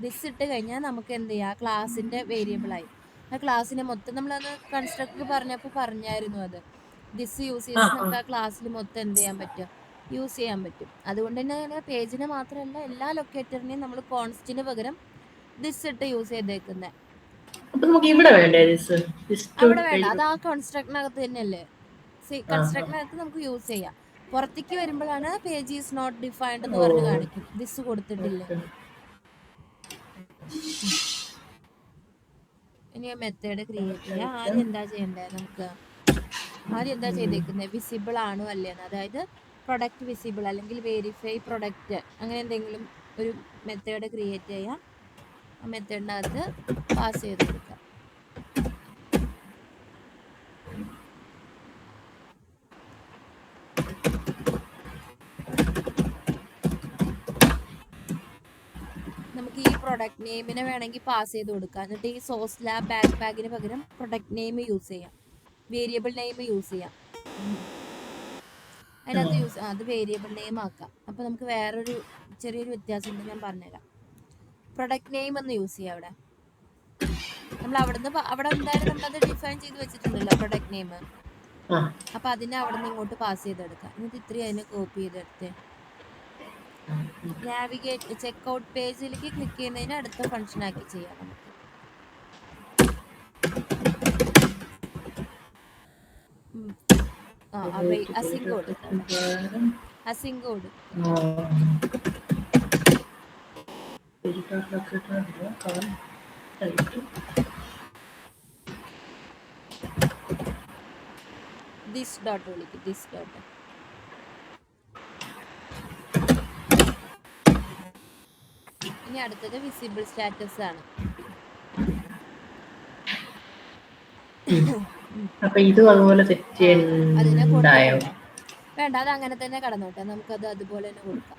B: ദിസ് ഇട്ട് കഴിഞ്ഞാൽ നമുക്ക് എന്ത് ചെയ്യാം? ക്ലാസ്സിന്റെ വേരിയബിളായി ആ ക്ലാസ്സിനെ മൊത്തം നമ്മളത് കൺസ്ട്രക്ടർ പറഞ്ഞപ്പോൾ പറഞ്ഞായിരുന്നു. അത് ദിസ് യൂസ് ചെയ്ത് നമുക്ക് ആ ക്ലാസ്സിൽ മൊത്തം എന്ത് ചെയ്യാൻ പറ്റും? യൂസ് ചെയ്യാൻ പറ്റും. അതുകൊണ്ട് തന്നെ പേജിനെ മാത്രമല്ല എല്ലാ ലൊക്കേറ്ററിനെയും നമ്മൾ കോൺസ്റ്റിന് പകരം ദിസ് ഇട്ട് യൂസ് ചെയ്തേക്കുന്നത്. അവിടെ വേണ്ട, അത് ആ കൺസ്ട്രക്റ്റിനകത്ത് തന്നെയല്ലേ. കൺസ്ട്രക്റ്റിനകത്ത് നമുക്ക് യൂസ് ചെയ്യാം. പുറത്തേക്ക് വരുമ്പോഴാണ് പേജ് ഈസ് നോട്ട് ഡിഫൈൻഡ് എന്ന് പറഞ്ഞ് കാണിക്കും, ദിസ് കൊടുത്തിട്ടില്ലെങ്കിൽ. ഇനി ആ മെത്തേഡ് ക്രിയേറ്റ് ചെയ്യാം. ആദ്യം എന്താ ചെയ്യേണ്ടത്? നമുക്ക് ആദ്യം എന്താ ചെയ്തേക്കുന്നത്? വിസിബിൾ ആണോ അല്ലേന്ന്. അതായത് പ്രൊഡക്റ്റ് വിസിബിൾ അല്ലെങ്കിൽ വെരിഫൈ പ്രൊഡക്റ്റ്, അങ്ങനെ എന്തെങ്കിലും ഒരു മെത്തേഡ് ക്രിയേറ്റ് ചെയ്യാം. ആ മെത്തേഡിനകത്ത് പാസ് ചെയ്ത് കൊടുക്കാം. നമുക്ക് ഈ പ്രൊഡക്റ്റ് നെയിമിനെ വേണമെങ്കിൽ പാസ് ചെയ്ത് കൊടുക്കാം. എന്നിട്ട് ഈ സോഴ്സ് ലാബ് ബാക്ക് പാക്കിന് പകരം പ്രൊഡക്റ്റ് നെയിം യൂസ് ചെയ്യാം, വേരിയബിൾ നെയിം യൂസ് ചെയ്യാം. അതിനകത്ത് അത് വേരിയബിൾ നെയിം ആക്കാം. അപ്പോൾ നമുക്ക് വേറൊരു ചെറിയൊരു വ്യത്യാസമുണ്ട്, ഞാൻ പറഞ്ഞുതരാം. പ്രൊഡക്റ്റ് നെയിം ഒന്ന് യൂസ് ചെയ്യാം. അവിടെ എന്തായാലും നമ്മളത് ഡിഫൈൻ ചെയ്ത് വെച്ചിട്ടുണ്ടല്ലോ പ്രൊഡക്റ്റ് നെയിം. അപ്പൊ അതിനെ അവിടെ നിന്ന് ഇങ്ങോട്ട് പാസ് ചെയ്തെടുക്കാം. എന്നിട്ട് ഇത്രയും അതിനെ കോപ്പി ചെയ്തെടുത്തേ. നാവിഗേറ്റ് ചെക്ക്ഔട്ട് പേജിലേക്ക് ക്ലിക്ക് ചെയ്യുന്നതിന് അടുത്ത ഫംഗ്ഷൻ ആക്കി ചെയ്യാം നമുക്ക്. അസിങ്ക് കൊടുക്കാം. അസിങ്ക് കൊടുക്കാം. ദിസ് ഡോട്ട് വിളിക്കും. This dot. ഇനി അടുത്തത് വിസിബിൾ സ്റ്റാറ്റസ് ആണ്.
A: അപ്പൊ ഇതും അതുപോലെ സെറ്റ്
B: അതിനെ
A: ഉണ്ടായോ?
B: വേണ്ട, അത് അങ്ങനെ തന്നെ കടന്നോട്ടെ. നമുക്കത് അതുപോലെ തന്നെ കൊടുക്കാം.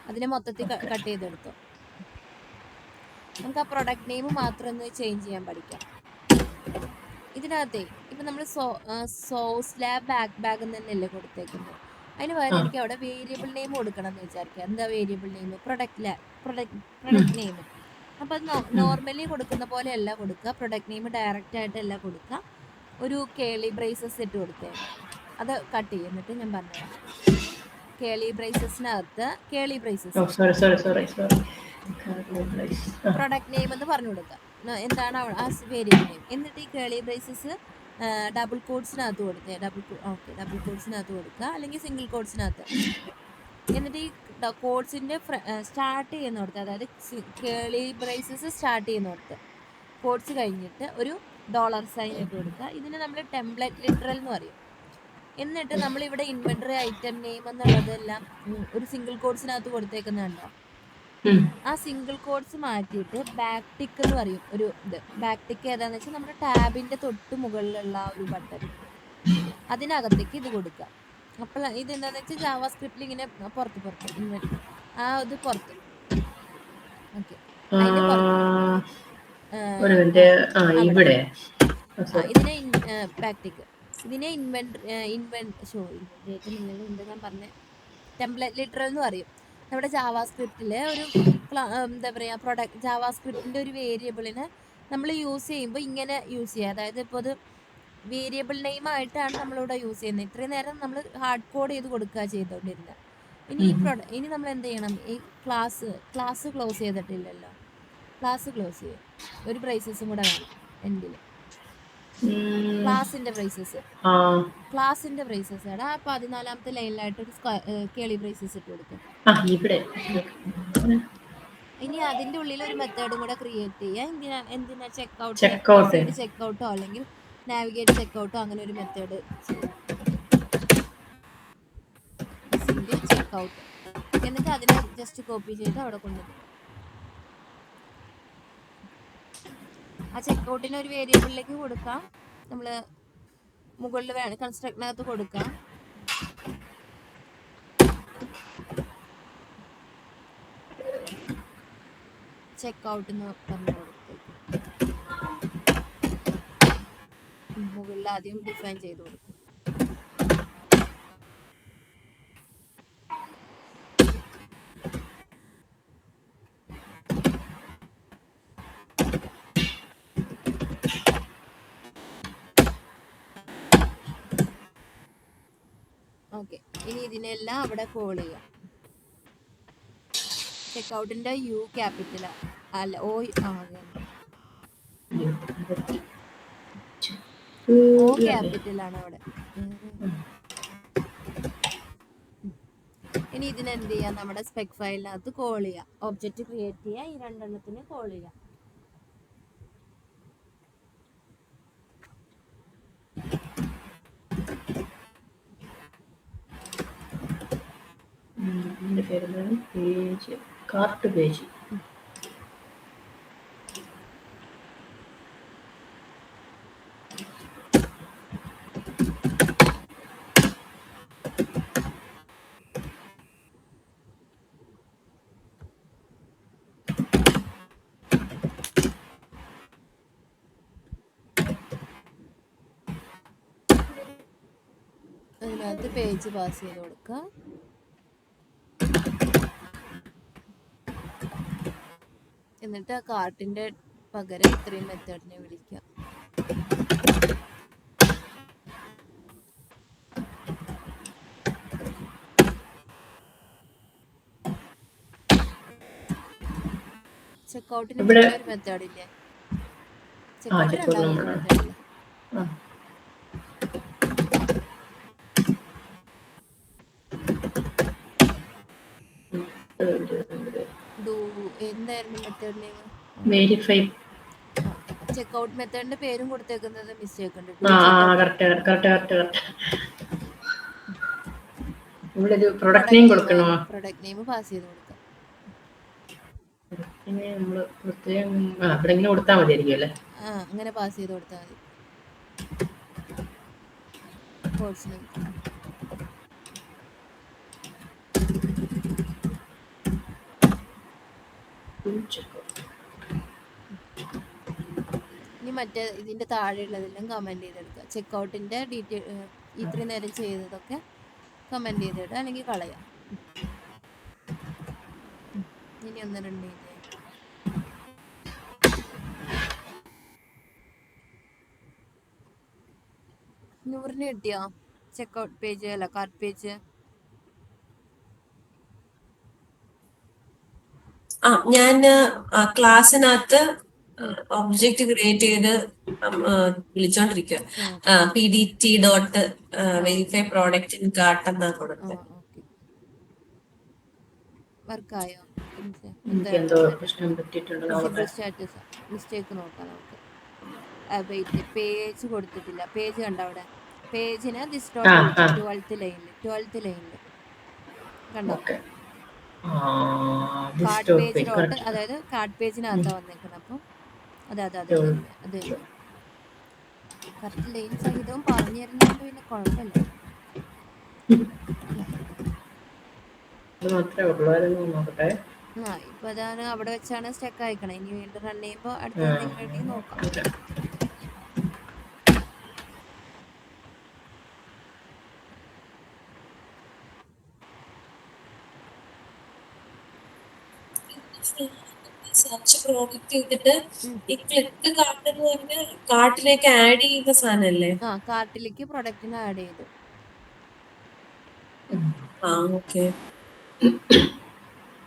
B: അതിനെ മൊത്തത്തിൽ കട്ട് ചെയ്തെടുത്തോ. നമുക്ക് ആ പ്രൊഡക്റ്റ് നെയിം മാത്രം ഒന്ന് ചേഞ്ച് ചെയ്യാൻ പഠിക്കാം. ഇതിനകത്തെ ഇപ്പൊ നമ്മൾ സോസ് ലാബ് ബാഗ് തന്നെയല്ലേ കൊടുത്തേക്കുന്നത്. അതിന് പകരം എനിക്ക് അവിടെ വേരിയബിൾ നെയിം കൊടുക്കണം എന്ന് വിചാരിക്കുക. എന്താ വേരിയബിൾ നെയിം? Product name. അപ്പൊ അത് നോർമലി കൊടുക്കുന്ന പോലെ അല്ല കൊടുക്കുക. പ്രൊഡക്റ്റ് നെയിം ഡയറക്റ്റ് ആയിട്ടല്ല കൊടുക്കുക. ഒരു കേളി ബ്രേസസ് ഇട്ട് കൊടുത്തേ. അത് കട്ട് ചെയ്യും. എന്നിട്ട് ഞാൻ പറഞ്ഞുതരാം. കേളി ബ്രേസസിനകത്ത് കേളി ബ്രേസസ് പ്രൊഡക്റ്റ് നെയിം എന്ന് പറഞ്ഞു കൊടുക്കുക. എന്താണ് ആ വേരിയബിൾ നെയിം. എന്നിട്ട് ഈ കേളി ബ്രേസസ് ഡബിൾ കോഡ്സിനകത്ത് കൊടുത്തേ. ഡബിൾ കോഡ്സിനകത്ത് കൊടുക്കുക, അല്ലെങ്കിൽ സിംഗിൾ കോഡ്സിനകത്ത്. എന്നിട്ട് ഈ കോഡ്സിന്റെ സ്റ്റാർട്ട് ചെയ്യുന്നിടത്ത്, അതായത് കേളി ബ്രേസസ് സ്റ്റാർട്ട് ചെയ്യുന്നിടത്ത് കോഡ്സ് കഴിഞ്ഞിട്ട് ഒരു $സൈൻ ഇട്ട് കൊടുക്കുക. ഇതിന് നമ്മൾ ടെംപ്ലേറ്റ് ലിറ്ററൽ എന്ന് പറയും. എന്നിട്ട് നമ്മളിവിടെ ഇൻവെന്ററി ഐറ്റം നെയിം എന്നുള്ളതെല്ലാം ഒരു സിംഗിൾ കോഡ്സിനകത്ത് കൊടുത്തേക്കുന്നുണ്ടോ? ആ സിംഗിൾ കോഡ്സ് മാറ്റിയിട്ട് ബാക്ക് ടിക്ക് എന്ന് പറയും. ഒരു ഇത് ബാക്ക് ടിക്ക് ഏതാന്ന് വെച്ചാൽ നമ്മുടെ ടാബിന്റെ തൊട്ട് മുകളിലുള്ള ഒരു ബട്ടൺ, അതിനകത്തേക്ക് ഇത് കൊടുക്കുക. അപ്പോൾ ഇത് എന്താണെന്ന് വെച്ചാൽ ജാവാ സ്ക്രിപ്റ്റിൽ ഇങ്ങനെ പുറത്ത് ആ ഇത് പുറത്ത്. ഓക്കെ, ഇതിനെ ബാക്ക് ടിക്ക്. ഇതിനെ ഞാൻ പറഞ്ഞ ടെംപ്ലേറ്റ് ലിറ്ററൽ എന്ന് പറയും. നമ്മുടെ ജാവാ സ്ക്രിപ്റ്റില് ഒരു എന്താ പറയുക, ജാവാ സ്ക്രിപ്റ്റിന്റെ ഒരു വേരിയബിളിനെ നമ്മൾ യൂസ് ചെയ്യുമ്പോൾ ഇങ്ങനെ യൂസ് ചെയ്യുക. അതായത് ഇപ്പോൾ അത് വേരിയബിൾ നെയിം ആയിട്ടാണ് നമ്മളിവിടെ യൂസ് ചെയ്യുന്നത്. ഇത്രയും നേരം നമ്മൾ ഹാർഡ് കോഡ് ചെയ്ത് കൊടുക്കുക ചെയ്തുകൊണ്ടിരുന്നത്. ഇനി നമ്മൾ എന്ത് ചെയ്യണം? ഈ ക്ലാസ് ക്ലോസ് ചെയ്തിട്ടില്ലല്ലോ. ക്ലാസ് ക്ലോസ് ചെയ്യും. ഒരു ബ്രേസസും കൂടെ വേണം എൻഡിൽ. ക്ലാസിന്റെ ബ്രേസസ് ആ 14ാമത്തെ ലൈനിലായിട്ട് ഒരു കേളി ബ്രേസസ് ഇട്ട് കൊടുക്കും. ഇനി അതിന്റെ ഉള്ളിൽ ഒരു മെത്തേഡും കൂടെ ക്രിയേറ്റ് ചെയ്യാം. എന്തിനാ ചെക്ക്ഔട്ടോ അല്ലെങ്കിൽ നാവിഗേറ്റ് ചെക്ക്ഔട്ടോ അങ്ങനെ ഒരു മെത്തേഡ് ചെക്ക്ഔട്ട്. എന്നിട്ട് അതിനെ ജസ്റ്റ് കോപ്പി ചെയ്ത് അവിടെ കൊണ്ടുവരും. ആ ചെക്ക്ഔട്ടിന് ഒരു വേരിയബിളിലേക്ക് കൊടുക്കാം. നമ്മൾ മുകളിൽ വേണം കൺസ്ട്രക്റ്റിനകത്ത് കൊടുക്കാം. ചെക്ക്ഔട്ട് എന്ന് പറഞ്ഞു കൊടുത്തേക്കും. മുകളിൽ ആദ്യം ഡിഫൈൻ ചെയ്ത് കൊടുക്കും. ഓക്കെ, ഇനി ഇതിനെല്ലാം അവിടെ കോൾ ചെയ്യാം. ചെക്ക്ഔട്ടിന്റെ യു ക്യാപിറ്റൽ അല്ല ഓ ക്യാപിറ്റൽ ആണ് അവിടെ. ഇനി ഇതിനെന്ത് ചെയ്യാം? നമ്മുടെ സ്പെക് ഫയലിനകത്ത് കോൾ ചെയ്യാം. ഒബ്ജക്റ്റ് ക്രിയേറ്റ് ചെയ്യാം. ഈ രണ്ടെണ്ണത്തിന് കോൾ ചെയ്യാം.
A: Cart page.
B: അതിനകത്ത് പേജ് പാസ് ചെയ്ത് കൊടുക്കുക. എന്നിട്ട് ആ കാർട്ടിന്റെ പകരം ഇത്രയും മെത്തേഡിനെ വിളിക്കുക. ചെക്കൗട്ടിന്
A: ഇവിടെ
B: പിന്നെ ഒരു മെത്തേഡ് ഇല്ലേ? ചെക്കൗട്ട് രണ്ടാമത്തെ മെത്തേഡ് അല്ലേ? എന്തായിരുന്നു മെത്തേഡ് നെയിം?
A: വെരിഫൈ.
B: ചെക്കൗട്ട് മെത്തേഡിന്റെ പേരും കൊടുത്തേക്കുന്നത് മിസ്റ്റേക്ക് ഉണ്ട്.
A: പ്രൊഡക്റ്റ് നെയിം കൊടുക്കണോ?
B: പ്രൊഡക്റ്റ് നെയിം പാസ് ചെയ്ത് കൊടുക്കാം.
A: പിന്നെ നമ്മള് പ്രത്യേകം എവിടെങ്കിലും കൊടുത്താൽ മതിയായിരിക്കും അല്ലേ?
B: അങ്ങനെ പാസ് ചെയ്ത് കൊടുത്താൽ മതി. കോഴ്സ് നെയിം ഇനി മറ്റേ ഇതിന്റെ താഴെയുള്ളതെല്ലാം കമന്റ് ചെയ്തെടുക്കുക. ചെക്കൗട്ടിന്റെ ഡീറ്റെയിൽ ഇത്രയും നേരം ചെയ്തതൊക്കെ കമന്റ് ചെയ്തിടുക, അല്ലെങ്കിൽ കളയാം. ഇനി 1 2 ഇതേ നൂറിന് കിട്ടിയോ ചെക്കൗട്ട് പേജ്? അല്ല, കാർട്ട് പേജ്.
C: ഞാൻ ക്ലാസ്സിനകത്ത് ഒബ്ജക്റ്റ് ക്രിയേറ്റ് ചെയ്ത് വിളിച്ചോണ്ടിരിക്കുക. pdt.verify product in cart എന്നാ കൊടുത്തത്.
B: വർക്കായോ? സ്റ്റാറ്റസ് മിസ്റ്റേക്ക് നോക്കാം നമുക്ക്. പേജ് കൊടുത്തിട്ടില്ല. പേജ് കണ്ടോ അവിടെ? പേജിന് ദിസ് ഡോട്ട് കൊടുക്കാം. 12th ലൈനിൽ കണ്ടോ? കാർഡ് പേജ് ഡോട്ട്, അതായത് കാർഡ് പേജിനകത്താ വന്നേക്കുന്നത്. അപ്പം അത് കറക്റ്റ് ലൈൻ സഹിതവും പറഞ്ഞു തരുന്നതുകൊണ്ട് പിന്നെ കുഴപ്പമില്ല. ഇപ്പൊ അതാണ് അവിടെ വെച്ചാണ് സ്റ്റക്ക് ആയിക്കണേ. ഇനി വീണ്ടും റൺ ചെയ്യുമ്പോ അടുത്ത എന്തെങ്കിലും നോക്കാം.
C: സെർച്ച് പ്രോഡക്റ്റ് ചെയ്തിട്ട് ഈ ക്ലിക്ക് കാർട്ട് എന്ന് പറഞ്ഞ കാർട്ടിലേക്ക് ആഡ് ചെയ്യുന്ന സാധനല്ലേ?
B: കാർട്ടിലേക്ക് പ്രൊഡക്റ്റിനെ ആഡ് ചെയ്തു.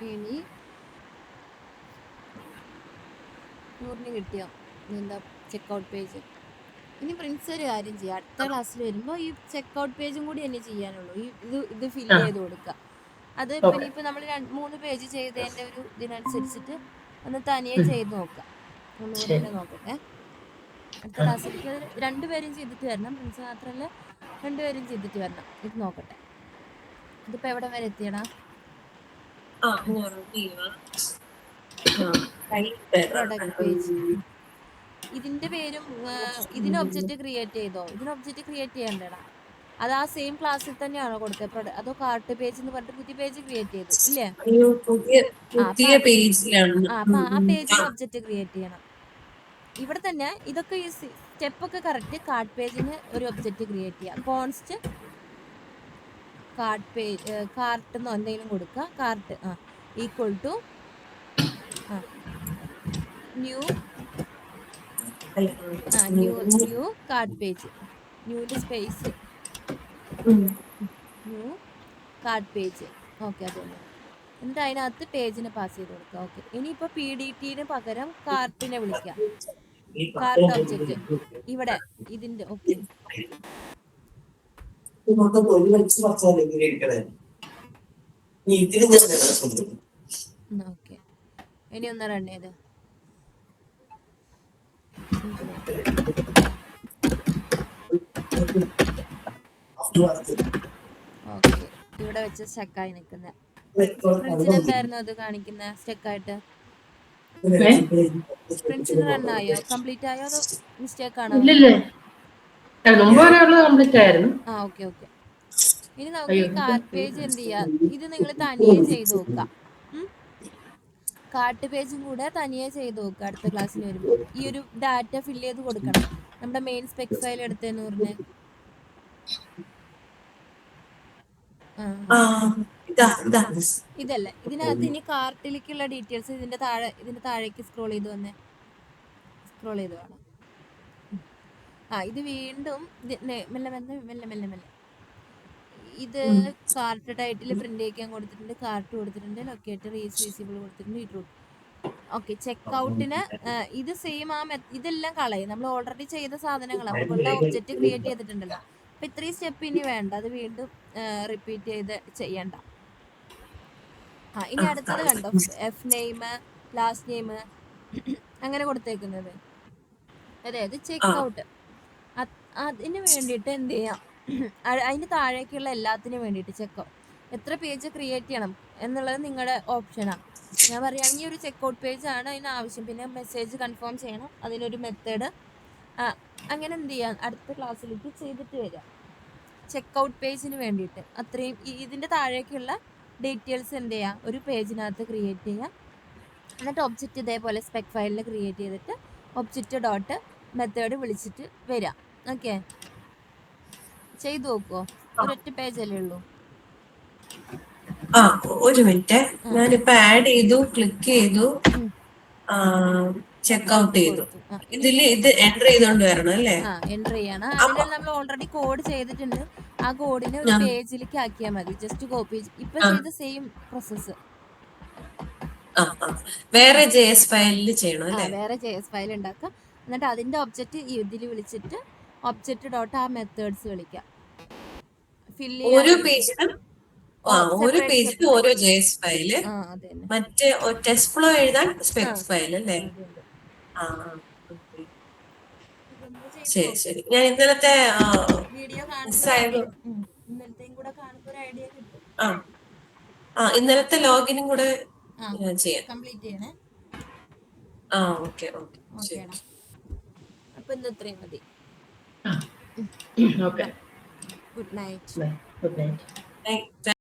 B: ഇനി 100 കിട്ടിയോ? എന്താ ചെക്കൗട്ട് പേജ്. ഇനി പ്രിൻസ് ഒരു കാര്യം ചെയ്യാം, അടുത്ത ക്ലാസ്സിൽ വരുമ്പോൾ ഈ ചെക്കൗട്ട് പേജും കൂടി തന്നെ ചെയ്യാനുള്ളൂ. ഇത് ഫില്ല് ചെയ്ത് കൊടുക്കുക. അത് ഇനിയിപ്പോൾ നമ്മൾ 3 പേജ് ചെയ്തതിൻ്റെ ഒരു ഇതിനനുസരിച്ചിട്ട് ഒന്ന് തനിയെ ചെയ്ത് നോക്കാം. 100 നോക്കട്ടെ. അടുത്ത ക്ലാസ്സിലേക്ക് 2 പേരും ചെയ്തിട്ട് വരണം. പ്രിൻസ് മാത്രമല്ല, 2 പേരും ചെയ്തിട്ട് വരണം. ഇത് നോക്കട്ടെ. ഇതിപ്പോ എവിടെ വരെ എത്തിയടാ? Product page. ഇതിന്റെ പേരും ഇതിന് ഒബ്ജക്റ്റ് ക്രിയേറ്റ് ചെയ്തോ? ഇതിന് ഒബ്ജക്റ്റ് ക്രിയേറ്റ് ചെയ്യണ്ടടാ. അത് ആ സെയിം ക്ലാസ്സിൽ തന്നെയാണോ കൊടുത്തത്? അതോ കാർട്ട് പേജ് എന്ന് പറഞ്ഞിട്ട് പുതിയ പേജ് ക്രിയേറ്റ് ചെയ്തു ഇല്ലേ? അപ്പൊ ആ പേജിന് ഒബ്ജക്റ്റ് ക്രിയേറ്റ് ചെയ്യണം. ഇവിടെ തന്നെ ഇതൊക്കെ ഈ സ്റ്റെപ്പ് ഒക്കെ കറക്റ്റ്. കാർട്ട് പേജിന് ഒരു ഒബ്ജക്റ്റ് ക്രിയേറ്റ് ചെയ്യുക. കോൺസ്റ്റ് കാർട്ട് പേജ്, കാർട്ട് എന്നോ എന്തെങ്കിലും കൊടുക്കുക. Cart equal to new cart page. ന്യൂവിന്റെ space new cart page. Okay, അതന്നെ. എന്നിട്ട് അതിനകത്ത് പേജിനെ പാസ് ചെയ്ത് കൊടുക്കുക. ഓക്കെ, ഇനിയിപ്പോ PDTന് പകരം കാർട്ടിനെ വിളിക്കാം. കാർട്ട് ഒബ്ജക്റ്റ് ഇവിടെ ഇതിന്റെ. ഓക്കെ, ഇനി ഒന്ന് റൺ ചെയ്ത്. ഓക്കെ, ഇവിടെ വെച്ച് സ്റ്റക്കായി നിൽക്കുന്നത്. ഫ്രിഡ്ജിന് എന്തായിരുന്നു അത് കാണിക്കുന്നത് സ്റ്റക്കായിട്ട്? ഫ്രിഡ്ജിന് റൺ ആയോ? കംപ്ലീറ്റ് ആയോ? അതോ മിസ്റ്റേക്ക് ആണോ? ഓക്കെ. ഇനി നമുക്ക് ഈ കാർട്ട് പേജ് എന്ത് ചെയ്യാം? ഇത് നിങ്ങൾ തനിയെ ചെയ്ത് നോക്കാം. കാർട്ട് പേജും കൂടെ തനിയെ ചെയ്ത് നോക്കുക. അടുത്ത ക്ലാസ്സിൽ വരുമ്പോൾ ഈ ഒരു ഡാറ്റ ഫില്ല് ചെയ്ത് കൊടുക്കണം. നമ്മുടെ മെയിൻ സ്പെക് ഫയൽ എടുത്തെന്ന് പറഞ്ഞ് ഇതല്ലേ. ഇതിനകത്ത് ഇനി കാർട്ടിലേക്കുള്ള ഡീറ്റെയിൽസ് ഇതിന്റെ താഴേക്ക് സ്ക്രോൾ ചെയ്ത് വേണം. ഇത് വീണ്ടും മെല്ലെ ഇത് കാർട്ട് ടൈറ്റിൽ പ്രിന്റ് ചെയ്യിക്കാൻ കൊടുത്തിട്ടുണ്ട്. കാർട്ട് കൊടുത്തിട്ടുണ്ട്. ലൊക്കേറ്റർ ഈസ് വിസിബിൾ കൊടുത്തിട്ടുണ്ട്. ഓക്കെ, ചെക്കൗട്ടിന് ഇത് സെയിം ഇതെല്ലാം കളയും. നമ്മൾ ഓൾറെഡി ചെയ്ത സാധനങ്ങളാണ്, മുകളിലെ ഒബ്ജക്റ്റ് ക്രിയേറ്റ് ചെയ്തിട്ടുണ്ടല്ലോ. അപ്പൊ ഇത്രയും സ്റ്റെപ്പ് ഇനി വേണ്ട, അത് വീണ്ടും റിപ്പീറ്റ് ചെയ്ത് ചെയ്യണ്ട. ഇനി അടുത്തത് കണ്ടോ, എഫ് നെയിം, ലാസ്റ്റ് നെയിം അങ്ങനെ കൊടുത്തേക്കുന്നത്, അതായത് ചെക്കൗട്ട്. അതിന് വേണ്ടിയിട്ട് എന്ത് ചെയ്യാം, അതിന് താഴേക്കുള്ള എല്ലാത്തിനും വേണ്ടിയിട്ട് ചെക്കൗട്ട് എത്ര പേജ് ക്രിയേറ്റ് ചെയ്യണം എന്നുള്ളത് നിങ്ങളുടെ ഓപ്ഷനാണ്. ഞാൻ പറയുകയാണെങ്കിൽ ഒരു ചെക്കൗട്ട് പേജ് ആണ് അതിന് ആവശ്യം. പിന്നെ മെസ്സേജ് കൺഫേം ചെയ്യണം, അതിനൊരു മെത്തേഡ്. അങ്ങനെ എന്ത് ചെയ്യാം, അടുത്ത ക്ലാസ്സിലേക്ക് ചെയ്തിട്ട് വരിക. ചെക്കൗട്ട് പേജിന് വേണ്ടിയിട്ട് അത്രയും ഇതിൻ്റെ താഴേക്കുള്ള ഡീറ്റെയിൽസ് എന്ത് ചെയ്യുക, ഒരു പേജിനകത്ത് ക്രിയേറ്റ് ചെയ്യുക. എന്നിട്ട് ഒബ്ജക്റ്റ് ഇതേപോലെ സ്പെക് ഫയലിൽ ക്രിയേറ്റ് ചെയ്തിട്ട് ഒബ്ജക്റ്റ് ഡോട്ട് മെത്തേഡ് വിളിച്ചിട്ട് വരിക. ഓക്കെ, ചെയ്തു നോക്കുമോ? ഒരൊറ്റ പേജല്ലേ ഉള്ളൂ.
C: ഒരു മിനിറ്റ്, ഞാനിപ്പോ ആഡ് ചെയ്തു, ക്ലിക്ക് ചെയ്തു, ചെക്ക്ഔട്ട് ചെയ്തു. ഇതില് ഇത് എൻ്റർ ചെയ്തോണ്ട് വരണം അല്ലേ?
B: എൻ്റർ ചെയ്യണം. അതിൽ നമ്മൾ ഓൾറെഡി കോഡ് ചെയ്തിട്ടുണ്ട്. ആ കോഡിനെ ഒരു പേജിലേക്ക് ആക്കിയാൽ മതി. ജസ്റ്റ് കോപ്പി, ഇപ്പൊ ചെയ്ത സെയിം പ്രോസസ്സ്
C: വേറെ JS ഫയലിൽ ചെയ്യണം അല്ലേ?
B: വേറെ JS ഫയൽ ഉണ്ടാക്കുക. എന്നിട്ട് അതിന്റെ ഒബ്ജക്റ്റ് ഇതിൽ വിളിച്ചിട്ട് ഒബ്ജക്റ്റ് ഡോട്ട് ആ മെത്തേഡ്സ് വിളിക്കാം.
C: ഓരോ പേജിലും ഓരോ JS ഫയല്, മറ്റേ ടെസ്റ്റ് ഫ്ലോ എഴുതാൻ സ്പെക് ഫയൽ അല്ലേ? ശരി ശരി. ഞാൻ ഇന്നലത്തെ
B: വീഡിയോ
C: ഇന്നലത്തെ ലോഗിനും കൂടെ ചെയ്യാം.
B: കംപ്ലീറ്റ് ചെയ്യണേ.
C: ഓക്കെ ഓക്കെ, ശരി.
B: അപ്പൊ ഇന്ന് ഇത്രയും മതി.
A: Okay,
B: good night.
A: Good night.